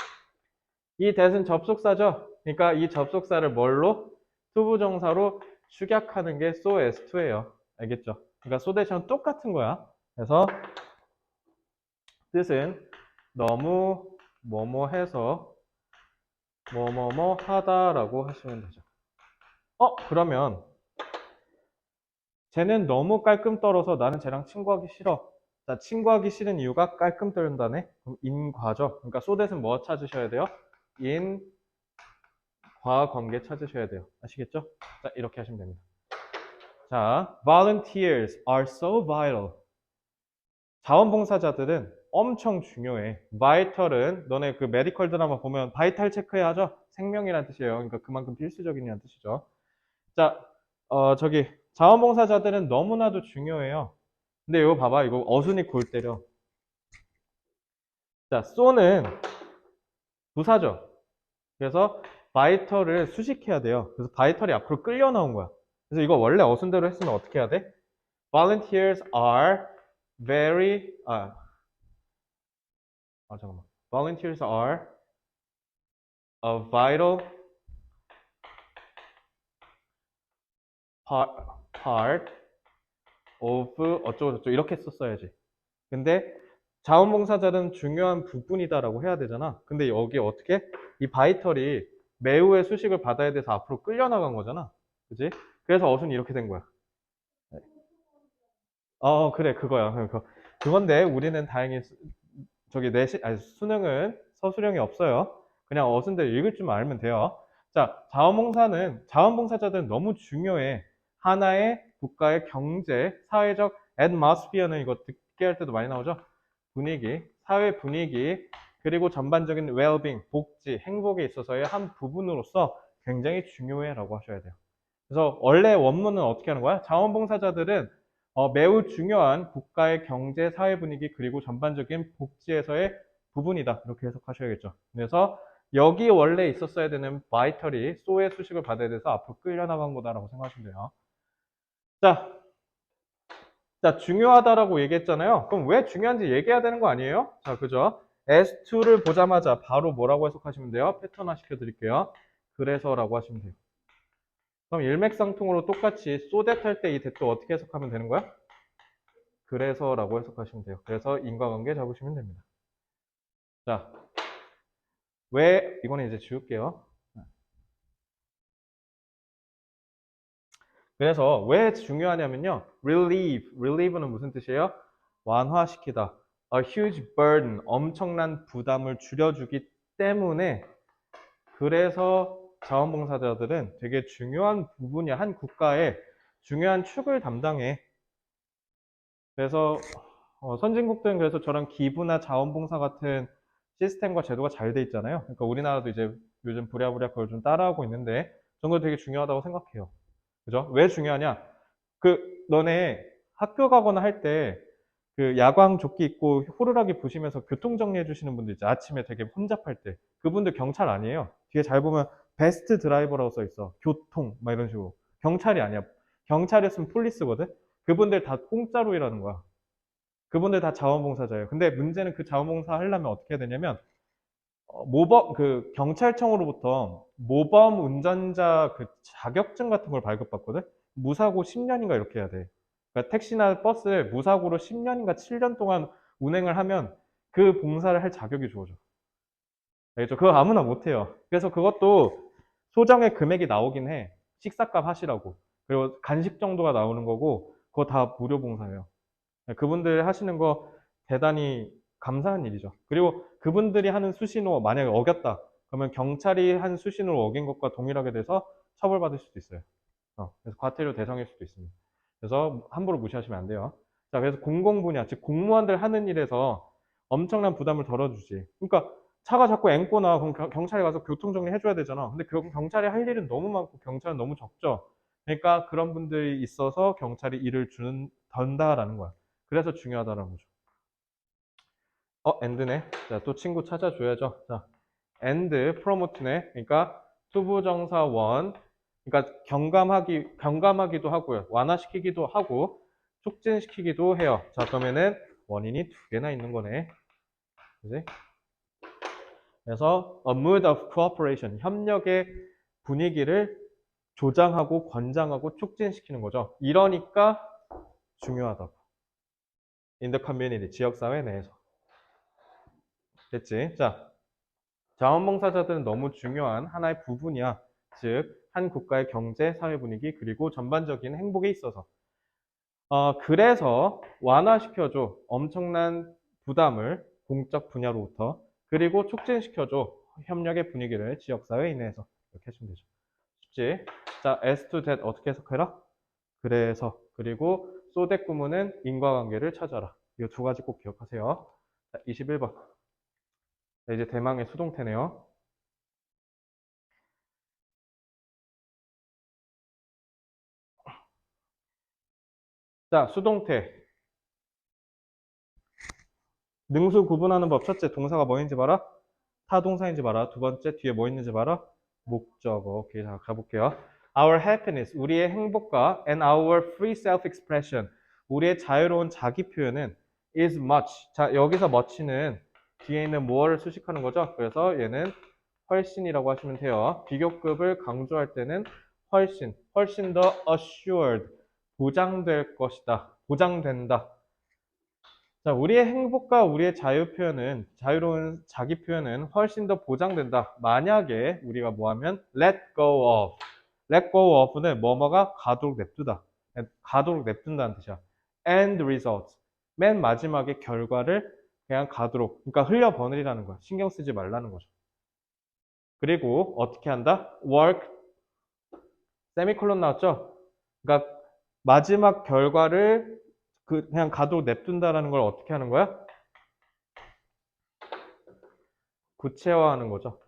이 that은 접속사죠. 그러니까 이 접속사를 뭘로? 투부정사로 축약하는 게 so as to예요. 알겠죠? 그러니까 so that이랑 똑같은 거야. 그래서 뜻은 너무 뭐뭐해서 뭐뭐뭐 하다라고 하시면 되죠. 그러면 쟤는 너무 깔끔 떨어서 나는 쟤랑 친구하기 싫어. 자, 친구하기 싫은 이유가 깔끔 떨다네. 그럼 인과죠. 그러니까 so that은 뭐 찾으셔야 돼요? 인과 관계 찾으셔야 돼요. 아시겠죠? 자, 이렇게 하시면 됩니다. 자, volunteers are so vital. 자원봉사자들은 엄청 중요해. vital은 너네 그 메디컬 드라마 보면 바이탈 체크해야 하죠? 생명이란 뜻이에요. 그러니까 그만큼 필수적이라는 뜻이죠. 자, 저기 자원봉사자들은 너무나도 중요해요. 근데 이거 봐봐. 이거 어순이 골 때려. 자, so는 부사죠. 그래서 vital을 수식해야 돼요. 그래서 vital이 앞으로 끌려 나온 거야. 그래서 이거 원래 어순대로 했으면 어떻게 해야 돼? Volunteers are very 잠깐만. Volunteers are a vital part of 어쩌고저쩌고 이렇게 썼어야지. 근데 자원봉사자는 중요한 부분이다라고 해야 되잖아. 근데 여기 어떻게? 이 바이털이 매우의 수식을 받아야 돼서 앞으로 끌려나간 거잖아. 그지? 그래서 어순이 이렇게 된 거야. 그래, 그거야. 그건데 우리는 다행히 저기 수능은 서술형이 없어요. 그냥 어순대로 읽을 줄만 알면 돼요. 자, 자원봉사자들은 너무 중요해. 하나의 국가의 경제, 사회적 atmosphere는 이거 듣게 할 때도 많이 나오죠. 분위기, 사회 분위기, 그리고 전반적인 well-being, 복지, 행복에 있어서의 한 부분으로서 굉장히 중요해라고 하셔야 돼요. 그래서 원래 원문은 어떻게 하는 거야? 자원봉사자들은 매우 중요한 국가의 경제, 사회 분위기 그리고 전반적인 복지에서의 부분이다. 이렇게 해석하셔야겠죠. 그래서 여기 원래 있었어야 되는 vital이 so의 수식을 받아야 돼서 앞으로 끌려나간 거다라고 생각하시면 돼요. 자, 중요하다라고 얘기했잖아요. 그럼 왜 중요한지 얘기해야 되는 거 아니에요? 자, 그죠? S2를 보자마자 바로 뭐라고 해석하시면 돼요? 패턴화 시켜드릴게요. 그래서라고 하시면 돼요. 그럼 일맥상통으로 똑같이 so that 할 때 이 that도 어떻게 해석하면 되는 거야? 그래서라고 해석하시면 돼요. 그래서 인과관계 잡으시면 됩니다. 자, 왜 이거는 이제 지울게요. 그래서 왜 중요하냐면요. relieve는 무슨 뜻이에요? 완화시키다. a huge burden, 엄청난 부담을 줄여주기 때문에 그래서 자원봉사자들은 되게 중요한 부분이야. 한 국가의 중요한 축을 담당해. 그래서 선진국들은 그래서 저런 기부나 자원봉사 같은 시스템과 제도가 잘 돼 있잖아요. 그러니까 우리나라도 이제 요즘 부랴부랴 그걸 좀 따라하고 있는데 저는 그거 되게 중요하다고 생각해요. 그죠? 왜 중요하냐? 너네 학교 가거나 할 때 그 야광 조끼 입고 호루라기 부시면서 교통 정리해 주시는 분들 있죠. 아침에 되게 혼잡할 때. 그분들 경찰 아니에요. 뒤에 잘 보면 베스트 드라이버라고 써 있어. 교통 막 이런 식으로. 경찰이 아니야. 경찰이었으면 폴리스거든. 그분들 다 공짜로 일하는 거야. 그분들 다 자원봉사자예요. 근데 문제는 그 자원봉사 하려면 어떻게 해야 되냐면 경찰청으로부터 모범 운전자 그 자격증 같은 걸 발급받거든. 무사고 10년인가 이렇게 해야 돼. 그러니까 택시나 버스를 무사고로 10년인가 7년 동안 운행을 하면 그 봉사를 할 자격이 주어져. 알겠죠? 그거 아무나 못 해요. 그래서 그것도 소정의 금액이 나오긴 해. 식사값 하시라고. 그리고 간식 정도가 나오는 거고 그거 다 무료 봉사예요. 그분들 하시는 거 대단히 감사한 일이죠. 그리고 그분들이 하는 수신호 만약에 어겼다. 그러면 경찰이 한 수신호를 어긴 것과 동일하게 돼서 처벌받을 수도 있어요. 그래서 과태료 대상일 수도 있습니다. 그래서 함부로 무시하시면 안 돼요. 자, 그래서 공공 분야, 즉 공무원들 하는 일에서 엄청난 부담을 덜어주지. 그러니까 차가 자꾸 앵꼬나 그럼 경찰에 가서 교통정리 해줘야 되잖아. 근데 경찰이 할 일은 너무 많고 경찰은 너무 적죠. 그러니까 그런 분들이 있어서 경찰이 일을 던다라는 거야. 그래서 중요하다는 거죠. end네. 자, 또 친구 찾아줘야죠. 자, end, promote네. 그러니까 투부정사 원. 그러니까 경감하기도 하고요. 완화시키기도 하고, 촉진시키기도 해요. 자, 그러면은 원인이 두 개나 있는 거네. 그지? 그래서 a mood of cooperation, 협력의 분위기를 조장하고 권장하고 촉진시키는 거죠. 이러니까 중요하다고. in the community, 지역사회 내에서. 됐지? 자, 자원봉사자들은 너무 중요한 하나의 부분이야. 즉, 한 국가의 경제, 사회 분위기, 그리고 전반적인 행복에 있어서. 그래서 완화시켜줘. 엄청난 부담을 공적 분야로부터. 그리고 촉진시켜줘. 협력의 분위기를 지역사회에 내에서. 이렇게 해주면 되죠. 쉽지? 자, as to that 어떻게 해석해라? 그래서. 그리고 so that 구문은 인과관계를 찾아라. 이 두 가지 꼭 기억하세요. 자, 21번. 자, 이제 대망의 수동태네요. 자, 수동태. 능수 구분하는 법. 첫째, 동사가 뭐인지 봐라. 타동사인지 봐라. 두 번째, 뒤에 뭐 있는지 봐라. 목적어. 오케이, 자, 가볼게요. Our happiness, 우리의 행복과 and our free self-expression, 우리의 자유로운 자기 표현은 is much. 자, 여기서 much는 뒤에 있는 more를 수식하는 거죠. 그래서 얘는 훨씬이라고 하시면 돼요. 비교급을 강조할 때는 훨씬 더 assured, 보장될 것이다. 보장된다. 자, 우리의 행복과 우리의 자유 표현은, 자유로운 자기 표현은 훨씬 더 보장된다. 만약에 우리가 뭐 하면 let go of. let go of는 뭐뭐가 가도록 냅두다. 가도록 냅둔다는 뜻이야. and result. 맨 마지막에 결과를 그냥 가도록. 그러니까 흘려버리라는 거야. 신경 쓰지 말라는 거죠. 그리고 어떻게 한다? work, 세미콜론 나왔죠? 그러니까 마지막 결과를 그냥 가도록 냅둔다라는 걸 어떻게 하는 거야? 구체화하는 거죠.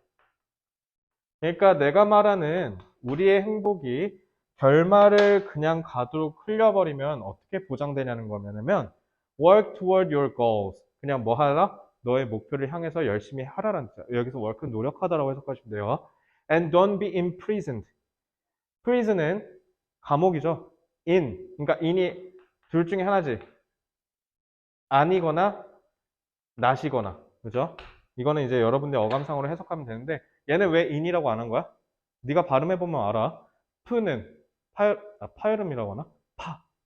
그러니까 내가 말하는 우리의 행복이 결말을 그냥 가도록 흘려버리면 어떻게 보장되냐는 거냐면 work toward your goals. 그냥 뭐 하라? 너의 목표를 향해서 열심히 하라라는 뜻이야. 여기서 work는 노력하다라고 해석하시면 돼요. And don't be imprisoned. prison은 감옥이죠. 그러니까 in이 둘 중에 하나지. 아니거나 not이거나. 그죠? 이거는 이제 여러분들 어감상으로 해석하면 되는데 얘는 왜 in이라고 안 한 거야? 네가 발음해보면 알아. p는 파열음이라고 하나?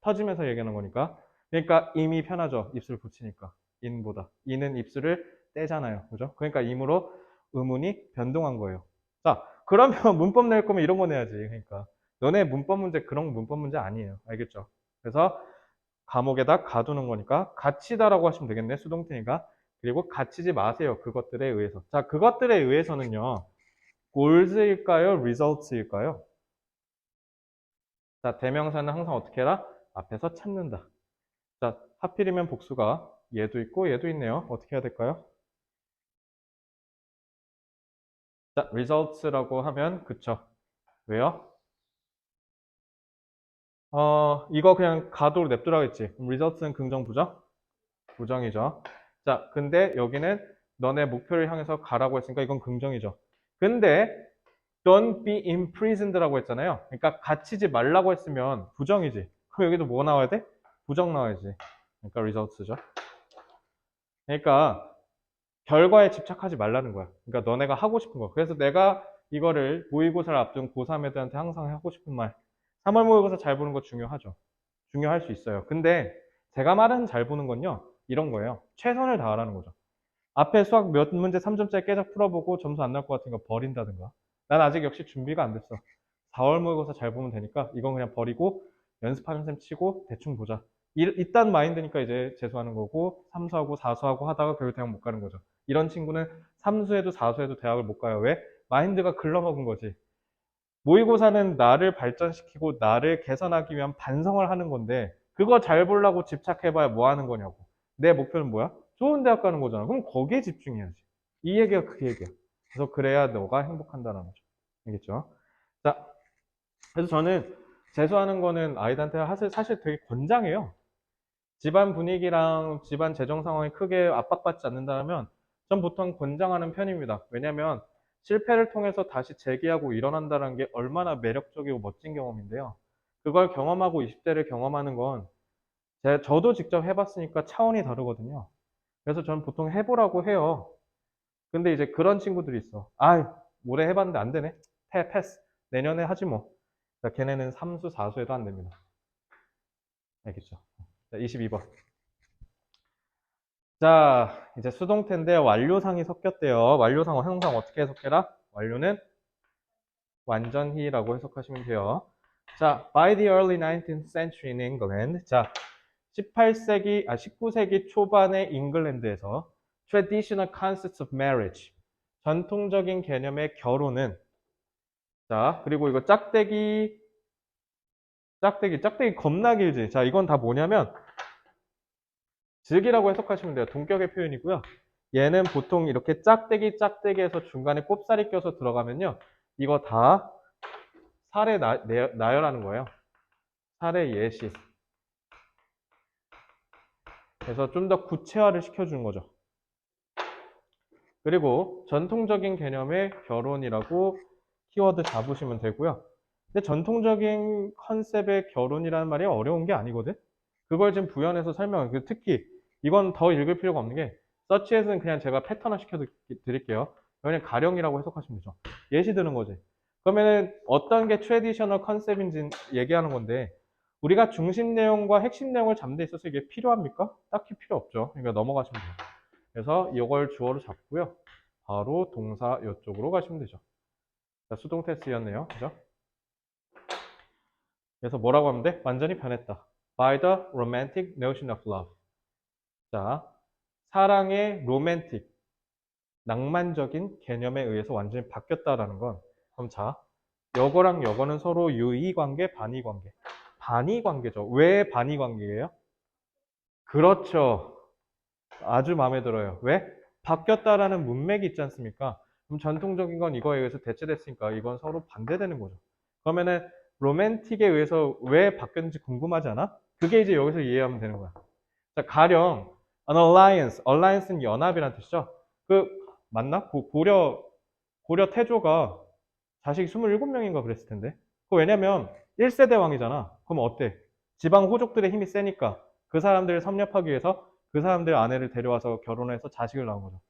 터지면서 얘기하는 거니까. 그러니까 임이 편하죠. 입술 붙이니까. in보다. in은 입술을 떼잖아요. 그죠? 그러니까 임으로 의문이 변동한 거예요. 자, 그러면 문법 낼 거면 이런 거 내야지. 그러니까 너네 문법 문제 그런 문법 문제 아니에요. 알겠죠? 그래서 감옥에다 가두는 거니까 갇히다라고 하시면 되겠네. 수동태니까. 그리고 갇히지 마세요. 그것들에 의해서. 자, 그것들에 의해서는요. goals일까요? results일까요? 자, 대명사는 항상 어떻게 해라? 앞에서 찾는다. 자, 하필이면 복수가 얘도 있고 얘도 있네요. 어떻게 해야 될까요? 자, results라고 하면 그쵸. 왜요? 이거 그냥 가도로 냅두라고 했지. 그럼 results는 긍정, 부정? 부정이죠. 자, 근데 여기는 너네 목표를 향해서 가라고 했으니까 이건 긍정이죠. 근데 don't be imprisoned라고 했잖아요. 그러니까 갇히지 말라고 했으면 부정이지. 그럼 여기도 뭐 나와야 돼? 부정 나와야지. 그러니까 results죠. 그러니까 결과에 집착하지 말라는 거야. 그러니까 너네가 하고 싶은 거. 그래서 내가 이거를 모의고사를 앞둔 고3 애들한테 항상 하고 싶은 말. 3월 모의고사 잘 보는 거 중요하죠. 중요할 수 있어요. 근데 제가 말하는 잘 보는 건요. 이런 거예요. 최선을 다하라는 거죠. 앞에 수학 몇 문제 3점짜리 깨작 풀어보고 점수 안 나올 것 같은 거 버린다든가. 난 아직 역시 준비가 안 됐어. 4월 모의고사 잘 보면 되니까 이건 그냥 버리고 연습하는 셈 치고 대충 보자. 이딴 마인드니까 이제 재수하는 거고 삼수하고 사수하고 하다가 결국 대학 못 가는 거죠. 이런 친구는 삼수해도 사수해도 대학을 못 가요. 왜? 마인드가 글러먹은 거지. 모의고사는 나를 발전시키고 나를 개선하기 위한 반성을 하는 건데 그거 잘 보려고 집착해봐야 뭐 하는 거냐고. 내 목표는 뭐야? 좋은 대학 가는 거잖아. 그럼 거기에 집중해야지. 이 얘기가 그 얘기야. 그래서 그래야 너가 행복한다는 거죠. 알겠죠? 자, 그래서 저는 재수하는 거는 아이들한테 사실 되게 권장해요. 집안 분위기랑 집안 재정 상황이 크게 압박받지 않는다면 전 보통 권장하는 편입니다. 왜냐면 실패를 통해서 다시 재기하고 일어난다는 게 얼마나 매력적이고 멋진 경험인데요. 그걸 경험하고 20대를 경험하는 건 저도 직접 해봤으니까 차원이 다르거든요. 그래서 저는 보통 해보라고 해요. 근데 이제 그런 친구들이 있어. 아, 올해 해봤는데 안 되네. 패스. 내년에 하지 뭐. 자, 걔네는 3수, 4수에도 안 됩니다. 알겠죠? 자, 22번. 자, 이제 수동태인데 완료상이 섞였대요. 완료상 항상 어떻게 해석해라? 완료는 완전히라고 해석하시면 돼요. 자, by the early 19th century in England. 자, 19세기 초반의 잉글랜드에서 traditional concepts of marriage. 전통적인 개념의 결혼은 자, 그리고 이거 짝대기 겁나 길지. 자, 이건 다 뭐냐면 즉이라고 해석하시면 돼요. 동격의 표현이고요. 얘는 보통 이렇게 짝대기에서 중간에 꼽살이 껴서 들어가면요. 이거 다 사례 나열하는 거예요. 사례 예시. 그래서 좀 더 구체화를 시켜주는 거죠. 그리고 전통적인 개념의 결혼이라고 키워드 잡으시면 되고요. 근데 전통적인 컨셉의 결혼이라는 말이 어려운 게 아니거든? 그걸 지금 부연해서 설명해요. 특히 이건 더 읽을 필요가 없는 게 서치에서는 그냥 제가 패턴화 시켜드릴게요. 그냥 가령이라고 해석하시면 되죠. 예시 드는 거지. 그러면은 어떤 게 트래디셔널 컨셉인지 얘기하는 건데 우리가 중심 내용과 핵심 내용을 잡는 데 있어서 이게 필요합니까? 딱히 필요 없죠. 그러니까 넘어가시면 돼요. 그래서 이걸 주어로 잡고요. 바로 동사 이쪽으로 가시면 되죠. 자, 수동 테스트였네요. 그죠? 그래서 뭐라고 하면 돼? 완전히 변했다. By the romantic notion of love. 자, 사랑의 로맨틱, 낭만적인 개념에 의해서 완전히 바뀌었다라는 건 그럼 자, 여거랑 여거는 서로 유의관계, 반의관계. 반의관계죠. 왜 반의관계예요? 그렇죠. 아주 마음에 들어요. 왜? 바뀌었다라는 문맥이 있지 않습니까? 그럼 전통적인 건 이거에 의해서 대체됐으니까 이건 서로 반대되는 거죠. 그러면은 로맨틱에 의해서 왜 바뀌었는지 궁금하지 않아? 그게 이제 여기서 이해하면 되는 거야. 자, 가령 an alliance, alliance는 연합이라는 뜻이죠. 그 맞나? 고려 태조가 자식이 27명인가 그랬을 텐데. 그 왜냐면 1세대 왕이잖아. 그럼 어때? 지방 호족들의 힘이 세니까 그 사람들을 섭렵하기 위해서 그 사람들 아내를 데려와서 결혼해서 자식을 낳은 거죠.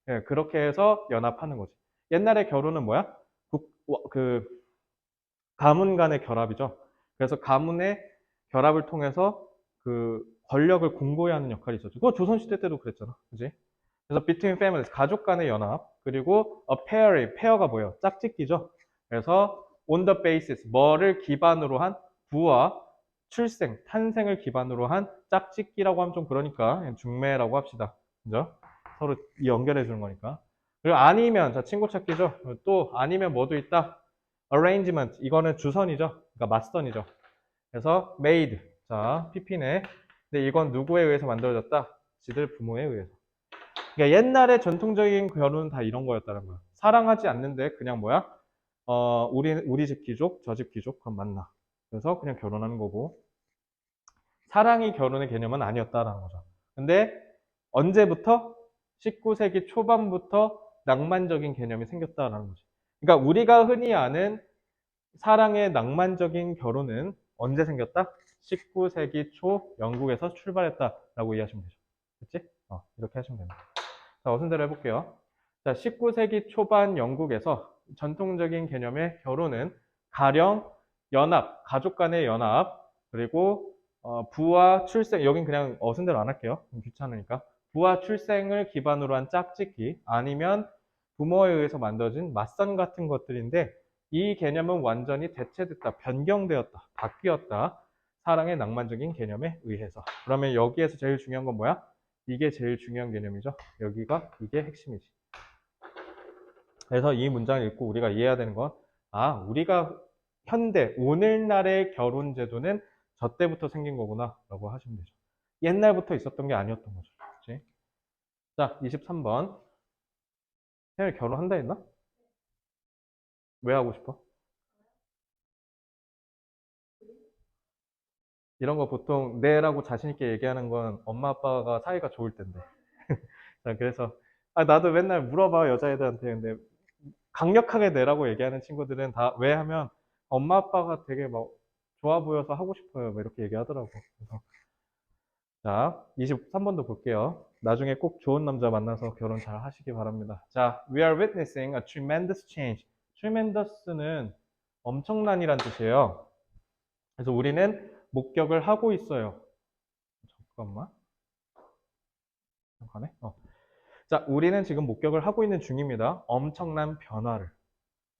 예, 그렇게 해서 연합하는 거지. 옛날에 결혼은 뭐야? 그 가문 간의 결합이죠. 그래서 가문의 결합을 통해서 그 권력을 공고히 하는 역할이 있었죠. 그거 조선시대 때도 그랬잖아. 그지? 그래서 between families, 가족 간의 연합. 그리고 a pair가 뭐예요? 짝짓기죠. 그래서 on the basis, 뭐를 기반으로 한 부와 출생, 탄생을 기반으로 한 짝짓기라고 하면 좀 그러니까 그냥 중매라고 합시다. 그죠? 서로 연결해 주는 거니까. 그리고 아니면, 자, 친구 찾기죠. 또 아니면 뭐도 있다. arrangement. 이거는 주선이죠. 그러니까 맞선이죠. 그래서 made. 자, PP네. 근데 이건 누구에 의해서 만들어졌다? 지들 부모에 의해서. 그러니까 옛날에 전통적인 결혼은 다 이런 거였다는 거야. 사랑하지 않는데 그냥 뭐야? 우리 집 귀족, 저 집 귀족, 그럼 만나. 그래서 그냥 결혼하는 거고. 사랑이 결혼의 개념은 아니었다라는 거죠. 근데 언제부터? 19세기 초반부터 낭만적인 개념이 생겼다라는 거죠. 그러니까 우리가 흔히 아는 사랑의 낭만적인 결혼은 언제 생겼다? 19세기 초 영국에서 출발했다라고 이해하시면 되죠. 그치? 이렇게 하시면 됩니다. 자, 어순대로 해볼게요. 자, 19세기 초반 영국에서 전통적인 개념의 결혼은 가령 연합, 가족 간의 연합, 그리고 부와 출생, 여긴 그냥 어순대로 안 할게요. 귀찮으니까. 부와 출생을 기반으로 한 짝짓기, 아니면 부모에 의해서 만들어진 맞선 같은 것들인데, 이 개념은 완전히 대체됐다, 변경되었다, 바뀌었다. 사랑의 낭만적인 개념에 의해서. 그러면 여기에서 제일 중요한 건 뭐야? 이게 제일 중요한 개념이죠. 여기가 이게 핵심이지. 그래서 이 문장을 읽고 우리가 이해해야 되는 건, 우리가 현대 오늘날의 결혼 제도는 저 때부터 생긴 거구나 라고 하시면 되죠. 옛날부터 있었던 게 아니었던 거죠. 그치? 자, 23번. 태연이 결혼한다 했나? 왜 하고 싶어? 이런 거 보통 네라고 자신 있게 얘기하는 건 엄마 아빠가 사이가 좋을 텐데. 자, 그래서 나도 맨날 물어봐 여자애들한테. 근데 강력하게 내라고 얘기하는 친구들은 다 왜 하면 엄마 아빠가 되게 막 좋아 보여서 하고 싶어요. 뭐 이렇게 얘기하더라고. 그래서 자, 23번도 볼게요. 나중에 꼭 좋은 남자 만나서 결혼 잘 하시기 바랍니다. 자, we are witnessing a tremendous change. tremendous는 엄청난이란 뜻이에요. 그래서 우리는 목격을 하고 있어요. 잠깐만. 잠깐만. 자, 우리는 지금 목격을 하고 있는 중입니다. 엄청난 변화를.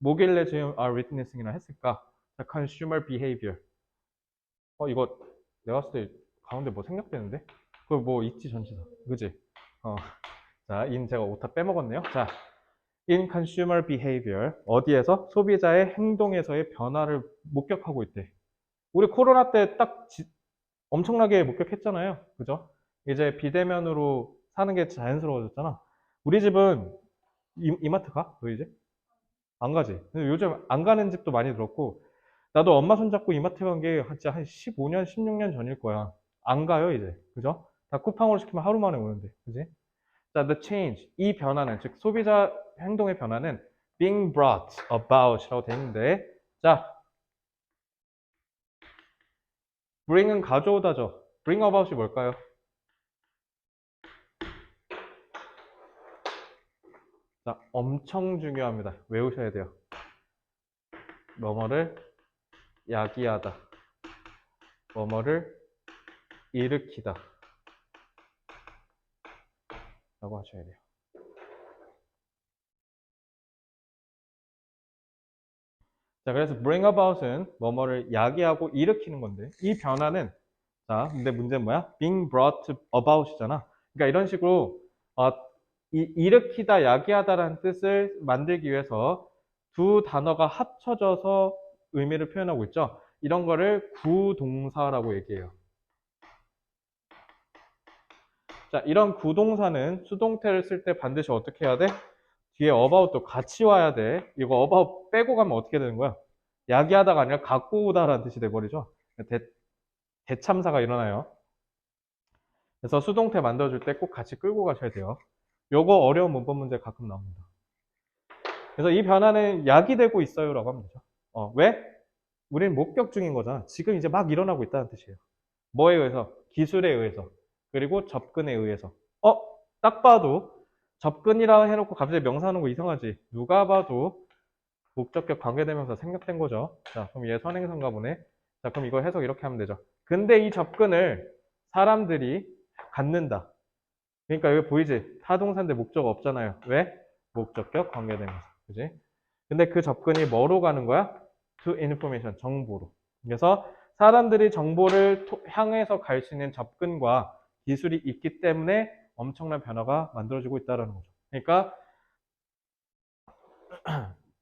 뭐길래 지금 are witnessing이라 했을까? 자, consumer behavior. 이거 내가 봤을 때 가운데 뭐 생략되는데? 그거 뭐 있지, 전치사. 그지? 자, 제가 오타 빼먹었네요. 자, in consumer behavior. 어디에서? 소비자의 행동에서의 변화를 목격하고 있대. 우리 코로나 때 딱 엄청나게 목격했잖아요. 그죠? 이제 비대면으로 사는 게 자연스러워졌잖아. 우리 집은 이마트 가? 너 이제? 안 가지. 근데 요즘 안 가는 집도 많이 들었고, 나도 엄마 손잡고 이마트 간 게 진짜 한 15년, 16년 전일 거야. 안 가요, 이제. 그죠? 다 쿠팡으로 시키면 하루 만에 오는데. 그지? 자, the change. 이 변화는, 즉, 소비자 행동의 변화는 being brought about 라고 되어 있는데, 자, bring은 가져오다죠. bring about이 뭘까요? 자, 엄청 중요합니다. 외우셔야 돼요. 뭐뭐를 야기하다. 뭐뭐를 일으키다. 라고 하셔야 돼요. 자, 그래서 bring about은 뭐뭐를 야기하고 일으키는 건데, 이 변화는, 자, 근데 문제는 뭐야? being brought about이잖아. 그러니까 이런 식으로 일으키다, 야기하다라는 뜻을 만들기 위해서 두 단어가 합쳐져서 의미를 표현하고 있죠. 이런 거를 구동사라고 얘기해요. 자, 이런 구동사는 수동태를 쓸 때 반드시 어떻게 해야 돼? 뒤에 about도 같이 와야 돼. 이거 about 빼고 가면 어떻게 되는 거야? 야기하다가 아니라 갖고 오다라는 뜻이 돼버리죠. 대참사가 일어나요. 그래서 수동태 만들어줄 때 꼭 같이 끌고 가셔야 돼요. 요거 어려운 문법 문제 가끔 나옵니다. 그래서 이 변화는 야기되고 있어요 라고 하면 되죠. 왜? 우리는 목격 중인 거잖아. 지금 이제 막 일어나고 있다는 뜻이에요. 뭐에 의해서? 기술에 의해서. 그리고 접근에 의해서. 딱 봐도 접근이라 해놓고 갑자기 명사하는 거 이상하지? 누가 봐도 목적격 관계대명사 생략된 거죠. 자, 그럼 얘 선행사인가 보네. 자, 그럼 이거 해석 이렇게 하면 되죠. 근데 이 접근을 사람들이 갖는다. 그러니까 여기 보이지? 타동사인데 목적 없잖아요. 왜? 목적격 관계대명사. 그지? 근데 그 접근이 뭐로 가는 거야? To information, 정보로. 그래서 사람들이 정보를 향해서 갈 수 있는 접근과 기술이 있기 때문에 엄청난 변화가 만들어지고 있다는 거죠. 그러니까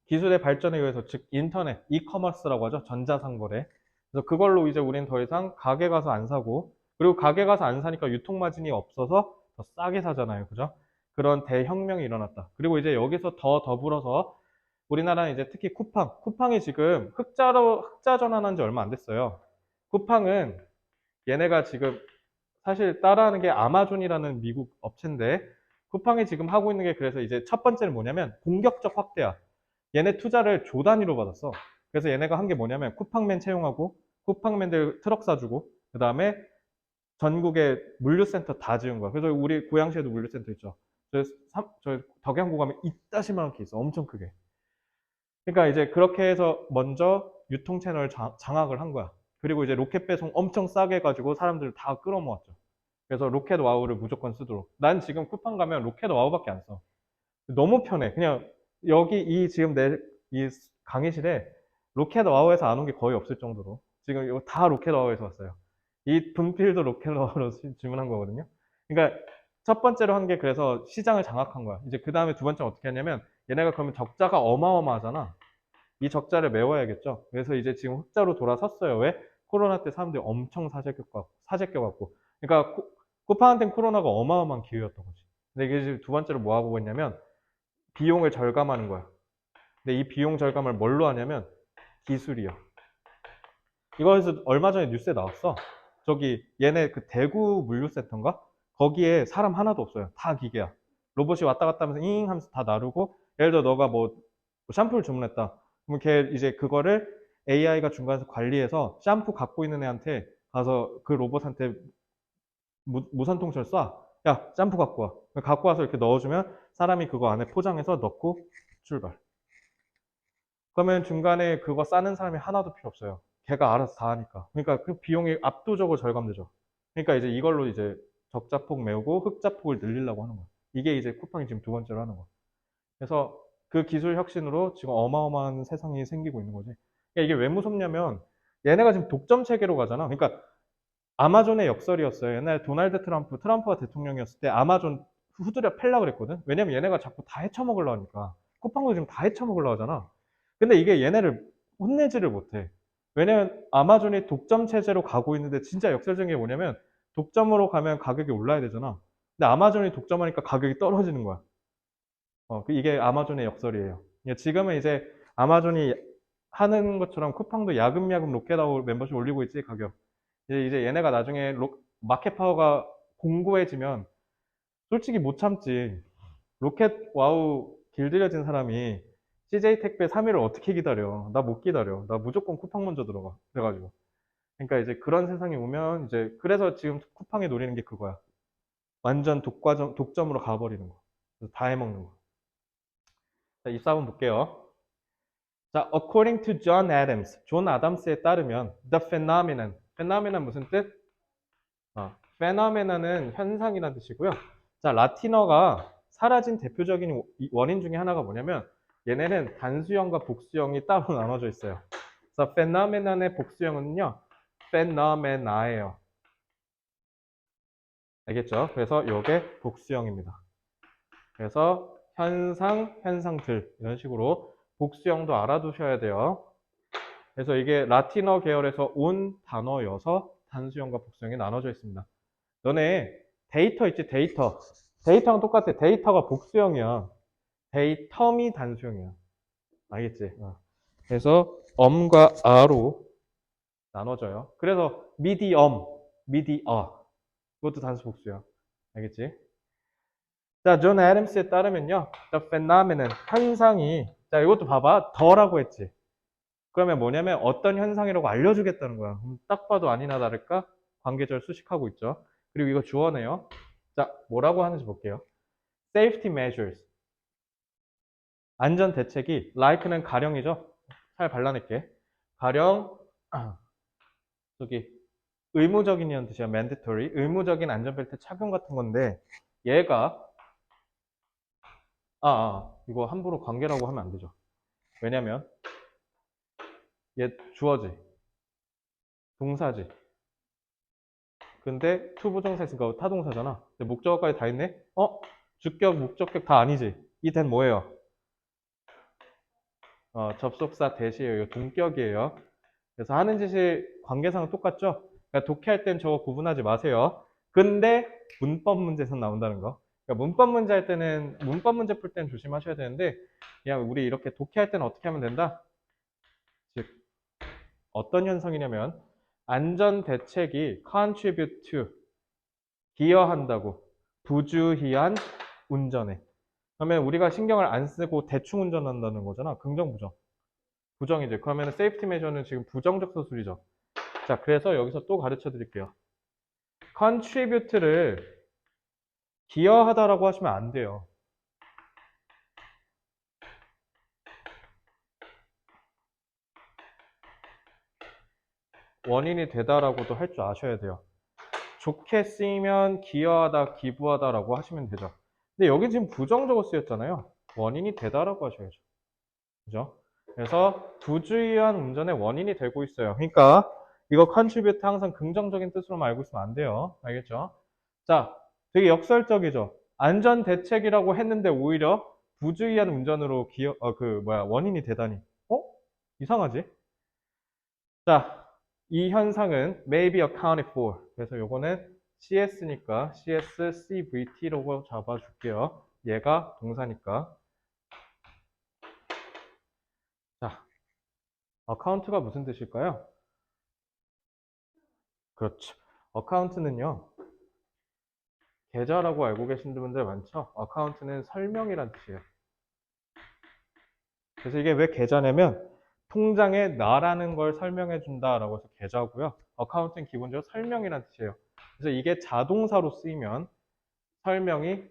기술의 발전에 의해서, 즉 인터넷, 이커머스라고 하죠. 전자상거래. 그래서 그걸로 이제 우리는 더 이상 가게 가서 안 사고, 그리고 가게 가서 안 사니까 유통마진이 없어서 더 싸게 사잖아요. 그죠? 그런 대혁명이 일어났다. 그리고 이제 여기서 더 더불어서 우리나라는 이제 특히 쿠팡이 지금 흑자 전환한 지 얼마 안 됐어요. 쿠팡은 얘네가 지금 사실 따라하는 게 아마존이라는 미국 업체인데, 쿠팡이 지금 하고 있는 게, 그래서 이제 첫 번째는 뭐냐면 공격적 확대야. 얘네 투자를 조 단위로 받았어. 그래서 얘네가 한 게 뭐냐면 쿠팡맨 채용하고, 쿠팡맨들 트럭 사주고, 그 다음에 전국에 물류센터 다 지은 거야. 그래서 우리 고양시에도 물류센터 있죠. 저 덕양구 가면 이따시만하게 있어. 엄청 크게. 그러니까 이제 그렇게 해서 먼저 유통 채널을 장악을 한 거야. 그리고 이제 로켓 배송 엄청 싸게 해가지고 사람들을 다 끌어모았죠. 그래서 로켓 와우를 무조건 쓰도록. 난 지금 쿠팡 가면 로켓 와우밖에 안 써. 너무 편해. 그냥 여기 이 지금 이 강의실에 로켓 와우에서 안 온 게 거의 없을 정도로 지금 이거 다 로켓 와우에서 왔어요. 이 분필도 로켓 와우로 주문한 거거든요. 그러니까 첫 번째로 한 게, 그래서 시장을 장악한 거야. 이제 그 다음에 두 번째 어떻게 했냐면, 얘네가 그러면 적자가 어마어마하잖아. 이 적자를 메워야겠죠. 그래서 이제 지금 흑자로 돌아섰어요. 왜? 코로나 때 사람들이 엄청 사재 껴갖고. 그러니까 쿠팡한테는 코로나가 어마어마한 기회였던 거지. 근데 이게 지금 두 번째로 뭐 하고 있냐면 비용을 절감하는 거야. 근데 이 비용 절감을 뭘로 하냐면 기술이요. 이거에서 얼마 전에 뉴스에 나왔어. 저기 얘네 그 대구 물류센터인가? 거기에 사람 하나도 없어요. 다 기계야. 로봇이 왔다 갔다 하면서 잉 하면서 다 나르고, 예를 들어 너가 뭐 샴푸를 주문했다. 그럼 걔 이제 그거를 AI가 중간에서 관리해서 샴푸 갖고 있는 애한테 가서 그 로봇한테 무선통신을 쏴. 야, 샴푸 갖고 와. 갖고 와서 이렇게 넣어주면 사람이 그거 안에 포장해서 넣고 출발. 그러면 중간에 그거 싸는 사람이 하나도 필요 없어요. 걔가 알아서 다 하니까. 그러니까 그 비용이 압도적으로 절감되죠. 그러니까 이제 이걸로 이제 적자폭 메우고 흑자폭을 늘리려고 하는 거예요. 이게 이제 쿠팡이 지금 두 번째로 하는 거. 그래서 그 기술 혁신으로 지금 어마어마한 세상이 생기고 있는 거지. 그러니까 이게 왜 무섭냐면, 얘네가 지금 독점 체계로 가잖아. 그러니까 아마존의 역설이었어요. 옛날에 도널드 트럼프가 대통령이었을 때 아마존 후드려 팰라 그랬거든. 왜냐면 얘네가 자꾸 다 헤쳐먹으려 하니까. 쿠팡도 지금 다 헤쳐먹으려 하잖아. 근데 이게 얘네를 혼내지를 못해. 왜냐면 아마존이 독점 체제로 가고 있는데, 진짜 역설적인 게 뭐냐면 독점으로 가면 가격이 올라야 되잖아. 근데 아마존이 독점하니까 가격이 떨어지는 거야. 이게 아마존의 역설이에요. 지금은 이제 아마존이 하는 것처럼 쿠팡도 야금야금 로켓아웃 멤버십 올리고 있지, 가격. 이제 얘네가 나중에 마켓 파워가 공고해지면 솔직히 못 참지. 로켓 와우 길들여진 사람이 CJ 택배 3일을 어떻게 기다려? 나 못 기다려. 나 무조건 쿠팡 먼저 들어가. 그래가지고. 그러니까 이제 그런 세상이 오면, 이제 그래서 지금 쿠팡이 노리는 게 그거야. 완전 독점으로 가버리는 거. 그래서 다 해먹는 거. 자, 24번 볼게요. 자, according to John Adams, 존 아담스에 따르면 the phenomenon 무슨 뜻? phenomenon은 현상이라는 뜻이고요. 자, 라틴어가 사라진 대표적인 원인 중에 하나가 뭐냐면, 얘네는 단수형과 복수형이 따로 나눠져 있어요. 그래서 phenomenon의 복수형은요, phenomena예요. 알겠죠? 그래서 이게 복수형입니다. 그래서 현상, 현상들 이런 식으로 복수형도 알아두셔야 돼요. 그래서 이게 라틴어 계열에서 온 단어여서 단수형과 복수형이 나눠져 있습니다. 너네 데이터 있지, 데이터. 데이터랑 똑같아. 데이터가 복수형이야. 데이텀이 단수형이야. 알겠지? 그래서 엄과 아로 나눠져요. 그래서 미디어. 그것도 단수 복수야. 알겠지? 자, 존 애덤스에 따르면요. The phenomenon, 현상이, 자, 이것도 봐봐. 더라고 했지. 그러면 뭐냐면 어떤 현상이라고 알려주겠다는 거야. 딱 봐도 아니나 다를까 관계절 수식하고 있죠. 그리고 이거 주어네요. 자, 뭐라고 하는지 볼게요. Safety measures, 안전 대책이, like는 가령이죠. 잘 발라낼게. 가령 저기 의무적인이라는 뜻이야. mandatory, 의무적인 안전벨트 착용 같은 건데, 얘가 이거 함부로 관계라고 하면 안 되죠. 왜냐면 얘 주어지. 동사지. 근데 to 부정사 있으니까 타동사잖아. 근데 목적어까지 다 있네? 주격, 목적격 다 아니지? 이 된 뭐예요? 접속사 대시예요. 이거 동격이에요. 그래서 하는 짓이 관계상은 똑같죠? 그러니까 독해할 땐 저거 구분하지 마세요. 근데 문법 문제에서 나온다는 거. 그러니까 문법 문제 할 때는, 문법 문제 풀 때는 조심하셔야 되는데, 그냥 우리 이렇게 독해할 때는 어떻게 하면 된다? 즉, 어떤 현상이냐면, 안전 대책이 contribute to, 기여한다고. 부주의한 운전에. 그러면 우리가 신경을 안 쓰고 대충 운전한다는 거잖아. 긍정, 부정. 부정이죠. 그러면 세이프티 메저는 지금 부정적 서술이죠. 자, 그래서 여기서 또 가르쳐 드릴게요. contribute를 기여하다라고 하시면 안 돼요. 원인이 되다라고도 할 줄 아셔야 돼요. 좋게 쓰이면 기여하다, 기부하다라고 하시면 되죠. 근데 여기 지금 부정적으로 쓰였잖아요. 원인이 되다라고 하셔야죠. 그죠? 그래서 부주의한 운전의 원인이 되고 있어요. 그러니까 이거 contribute 항상 긍정적인 뜻으로만 알고 있으면 안 돼요. 알겠죠? 자, 되게 역설적이죠. 안전 대책이라고 했는데 오히려 부주의한 운전으로 원인이 되다니. 이상하지? 자, 이 현상은 may be accounted for. 그래서 요거는 CS니까 CS, CVT라고 잡아줄게요. 얘가 동사니까. 자, account가 무슨 뜻일까요? 그렇죠. 어카운트는요, 계좌라고 알고 계신 분들 많죠? 어카운트는 설명이란 뜻이에요. 그래서 이게 왜 계좌냐면, 통장에 나라는 걸 설명해 준다라고 해서 계좌고요. 어카운트는 기본적으로 설명이란 뜻이에요. 그래서 이게 자동사로 쓰이면 설명이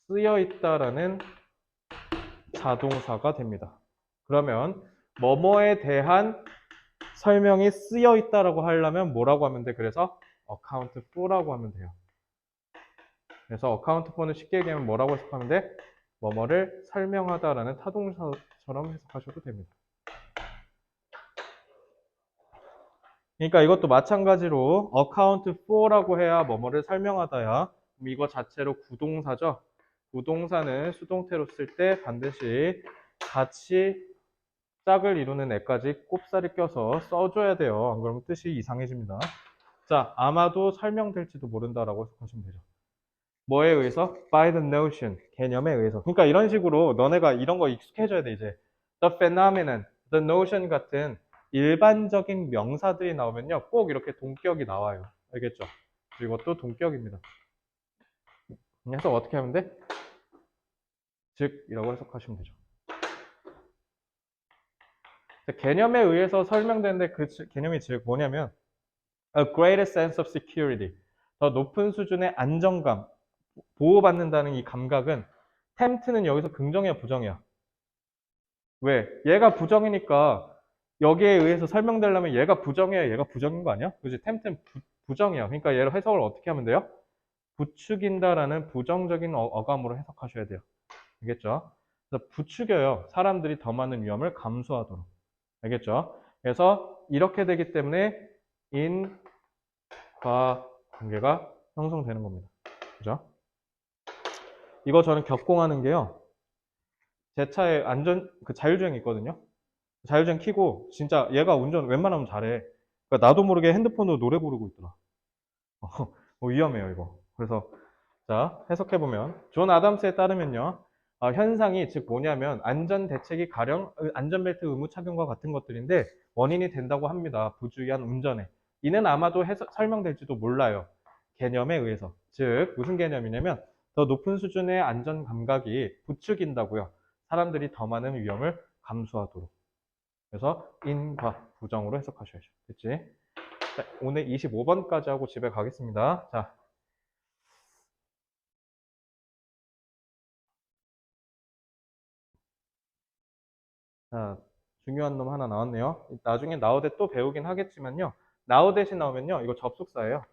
쓰여 있다라는 자동사가 됩니다. 그러면 뭐뭐에 대한 설명이 쓰여 있다라고 하려면 뭐라고 하면 돼? 그래서 account for라고 하면 돼요. 그래서 account for는 쉽게 얘기하면 뭐라고 해석하면 돼? 뭐뭐를 설명하다라는 타동사처럼 해석하셔도 됩니다. 그러니까 이것도 마찬가지로 account for라고 해야 뭐뭐를 설명하다야. 그럼 이거 자체로 구동사죠. 구동사는 수동태로 쓸 때 반드시 같이 짝을 이루는 애까지 꼽사리 껴서 써줘야 돼요. 안 그러면 뜻이 이상해집니다. 자, 아마도 설명될지도 모른다라고 해석하시면 되죠. 뭐에 의해서? By the notion, 개념에 의해서. 그러니까 이런 식으로 너네가 이런 거 익숙해져야 돼, 이제. The phenomenon, the notion 같은 일반적인 명사들이 나오면요. 꼭 이렇게 동격이 나와요. 알겠죠? 이것도 동격입니다. 그래서 어떻게 하면 돼? 즉, 이라고 해석하시면 되죠. 개념에 의해서 설명되는데 그 개념이 즉 뭐냐면 a greater sense of security, 더 높은 수준의 안정감, 보호받는다는 이 감각은 tempt는 여기서 긍정이야 부정이야? 왜? 얘가 부정이니까 여기에 의해서 설명되려면 얘가 부정이야 얘가 부정인 거 아니야? 그지? tempt는 부정이야. 그러니까 얘를 해석을 어떻게 하면 돼요? 부추긴다라는 부정적인 어감으로 해석하셔야 돼요. 알겠죠? 그래서 부추겨요. 사람들이 더 많은 위험을 감수하도록. 알겠죠? 그래서 이렇게 되기 때문에 인과 관계가 형성되는 겁니다. 그죠? 이거 저는 격공하는 게요. 제 차에 자율주행 있거든요. 자율주행 켜고 진짜 얘가 운전 웬만하면 잘해. 그러니까 나도 모르게 핸드폰으로 노래 부르고 있더라. 위험해요 이거. 그래서 자 해석해보면 존 아담스에 따르면요. 현상이 즉 뭐냐면 안전 대책이 가령 안전벨트 의무 착용과 같은 것들인데 원인이 된다고 합니다. 부주의한 운전에. 이는 아마도 설명될지도 몰라요. 개념에 의해서. 즉 무슨 개념이냐면 더 높은 수준의 안전 감각이 부추긴다고요. 사람들이 더 많은 위험을 감수하도록. 그래서 인과 부정으로 해석하셔야죠. 됐지? 자, 오늘 25번까지 하고 집에 가겠습니다. 자, 중요한 놈 하나 나왔네요. 나중에 나우대 또 배우긴 하겠지만요. 나우 대신 나오면요. 이거 접속사예요.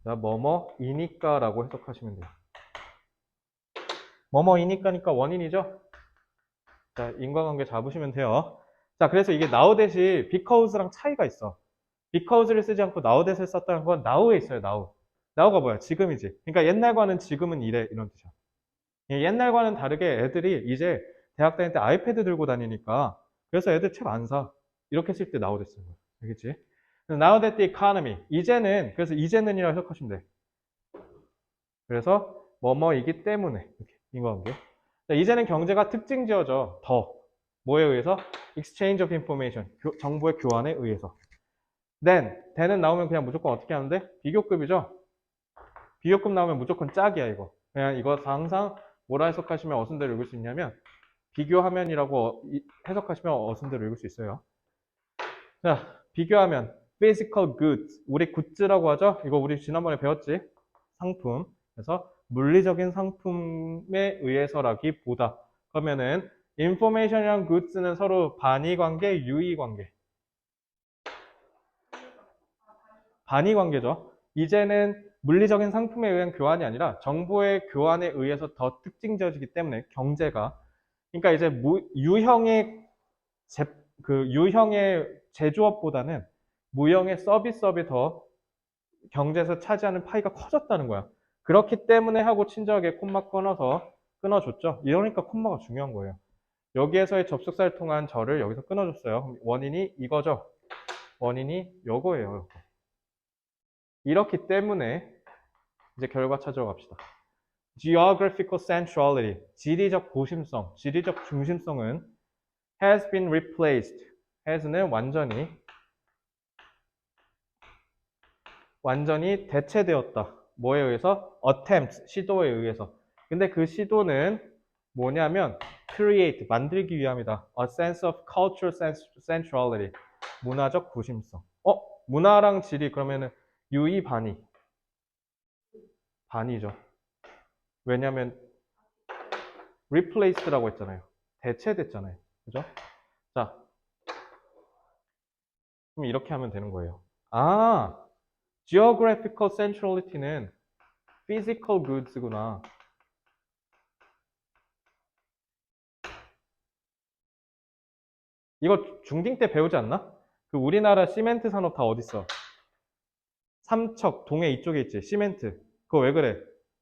자, 뭐뭐이니까 라고 해석하시면 돼요. 뭐뭐이니까니까 원인이죠? 자, 인과관계 잡으시면 돼요. 자, 그래서 이게 now 대시 because랑 차이가 있어. because를 쓰지 않고 now that을 썼다는 건 now에 있어요, now. now가 뭐야? 지금이지. 그러니까 옛날과는 지금은 이래, 이런 뜻이야. 옛날과는 다르게 애들이 이제 대학 다닐 때 아이패드 들고 다니니까 그래서 애들 책 안 사. 이렇게 쓸 때 now that 쓰는 거야. 알겠지? now that the economy. 이제는, 그래서 이제는이라고 해석하시면 돼. 그래서 뭐뭐이기 때문에 이렇게 인과관계. 자, 이제는 경제가 특징 지어져. 더 뭐에 의해서? exchange of information. 정보의 교환에 의해서. then은 나오면 그냥 무조건 어떻게 하는데? 비교급이죠. 비교급 나오면 무조건 짝이야 이거. 그냥 이거 항상 뭐라 해석하시면 어순대로 읽을 수 있냐면 비교하면이라고 해석하시면 어순대로 읽을 수 있어요. 자, 비교하면 physical goods. 우리 굿즈라고 하죠. 이거 우리 지난번에 배웠지? 상품. 그래서 물리적인 상품에 의해서라기보다 그러면은 information이랑 goods는 서로 반의관계, 유의관계. 반의관계죠. 이제는 물리적인 상품에 의한 교환이 아니라 정보의 교환에 의해서 더 특징지어지기 때문에 경제가 그러니까 이제 유형의 유형의 제조업보다는 무형의 서비스업이 더 경제에서 차지하는 파이가 커졌다는 거야. 그렇기 때문에 하고 친절하게 콤마 끊어줬죠. 이러니까 콤마가 중요한 거예요. 여기에서의 접속사를 통한 절을 여기서 끊어줬어요. 원인이 이거죠. 원인이 요거예요. 이렇기 때문에 이제 결과 찾으러 갑시다. Geographical centrality, 지리적 고심성, 지리적 중심성은 has been replaced. has는 완전히 대체되었다. 뭐에 의해서? attempt, 시도에 의해서. 근데 그 시도는 뭐냐면 create, 만들기 위함이다. a sense of cultural centrality, 문화적 고심성. 문화랑 지리 그러면은 유의 반이죠. 왜냐면 replaced라고 했잖아요. 대체됐잖아요. 그죠? 자, 그럼 이렇게 하면 되는 거예요. geographical centrality는 physical goods구나. 이거 중딩 때 배우지 않나? 그 우리나라 시멘트 산업 다 어딨어? 삼척, 동해 이쪽에 있지, 시멘트. 그거 왜 그래?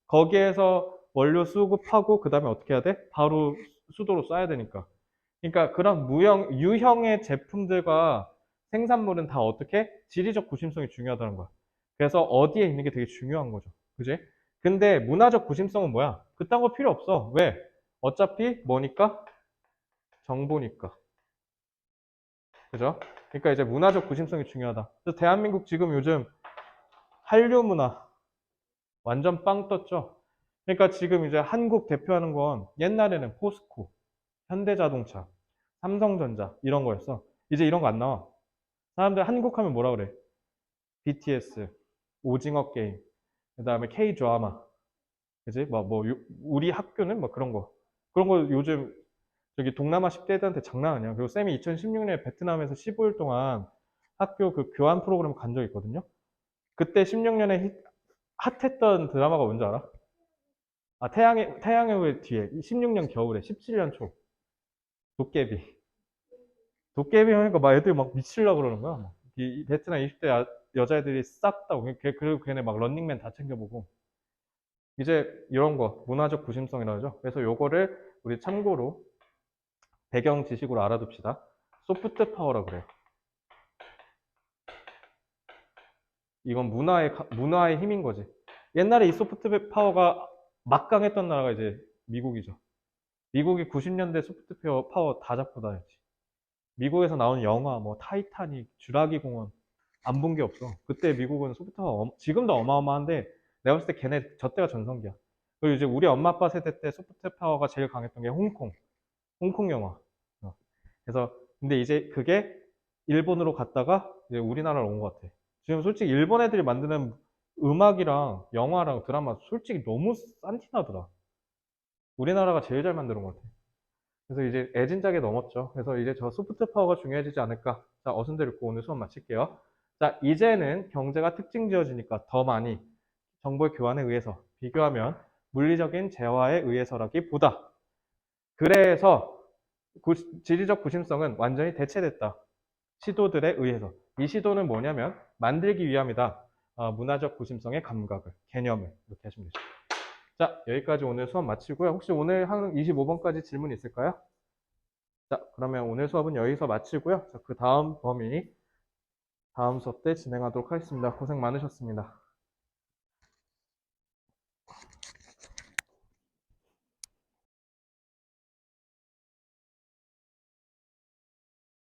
거기에서 원료 수급하고 그 다음에 어떻게 해야 돼? 바로 수도로 쏴야 되니까. 그러니까 그런 유형의 제품들과 생산물은 다 어떻게? 지리적 구심성이 중요하다는 거야. 그래서 어디에 있는 게 되게 중요한 거죠. 그지? 근데 문화적 구심성은 뭐야? 그딴 거 필요 없어. 왜? 어차피 뭐니까? 정보니까. 그죠? 그러니까 이제 문화적 구심성이 중요하다. 그래서 대한민국 지금 요즘 한류 문화 완전 빵 떴죠? 그러니까 지금 이제 한국 대표하는 건 옛날에는 포스코, 현대자동차, 삼성전자 이런 거였어. 이제 이런 거 안 나와. 사람들 한국 하면 뭐라 그래? BTS, 오징어 게임, 그 다음에 K 드라마, 그지? 우리 학교는 뭐 그런 거. 그런 거 요즘 저기 동남아 10대들한테 장난 아니야. 그리고 쌤이 2016년에 베트남에서 15일 동안 학교 그 교환 프로그램 간 적 있거든요. 그때 16년에 핫했던 드라마가 뭔지 알아? 태양의 후예 뒤에 16년 겨울에 17년 초 도깨비. 도깨비 하니까 막 애들이 막 미치려고 그러는 거야. 이 베트남 20대 여자애들이 싹 다, 그리고 걔네 막 런닝맨 다 챙겨보고. 이제 이런 거, 문화적 구심성이라고 하죠. 그래서 요거를 우리 참고로 배경 지식으로 알아둡시다. 소프트 파워라 그래요. 이건 문화의 힘인 거지. 옛날에 이 소프트 파워가 막강했던 나라가 이제 미국이죠. 미국이 90년대 소프트 파워 다 잡고 다녔지. 미국에서 나온 영화, 뭐 타이타닉, 쥬라기 공원 안 본 게 없어. 그때 미국은 소프트 파워 지금도 어마어마한데 내가 봤을 때 걔네 저 때가 전성기야. 그리고 이제 우리 엄마 아빠 세대 때 소프트 파워가 제일 강했던 게 홍콩 영화. 그래서 근데 이제 그게 일본으로 갔다가 이제 우리나라로 온 것 같아. 지금 솔직히 일본 애들이 만드는 음악이랑 영화랑 드라마 솔직히 너무 싼티나더라. 우리나라가 제일 잘 만드는 것 같아. 그래서 이제 애진작에 넘었죠. 그래서 이제 저 소프트 파워가 중요해지지 않을까. 자, 어순대로 읽고 오늘 수업 마칠게요. 자, 이제는 경제가 특징 지어지니까 더 많이 정보의 교환에 의해서 비교하면 물리적인 재화에 의해서라기보다 그래서 지리적 구심성은 완전히 대체됐다. 시도들에 의해서. 이 시도는 뭐냐면 만들기 위함이다. 문화적 구심성의 감각을, 개념을 이렇게 하시면 되죠. 자, 여기까지 오늘 수업 마치고요. 혹시 오늘 한 25번까지 질문 있을까요? 자, 그러면 오늘 수업은 여기서 마치고요. 자, 그 다음 범위, 다음 수업 때 진행하도록 하겠습니다. 고생 많으셨습니다.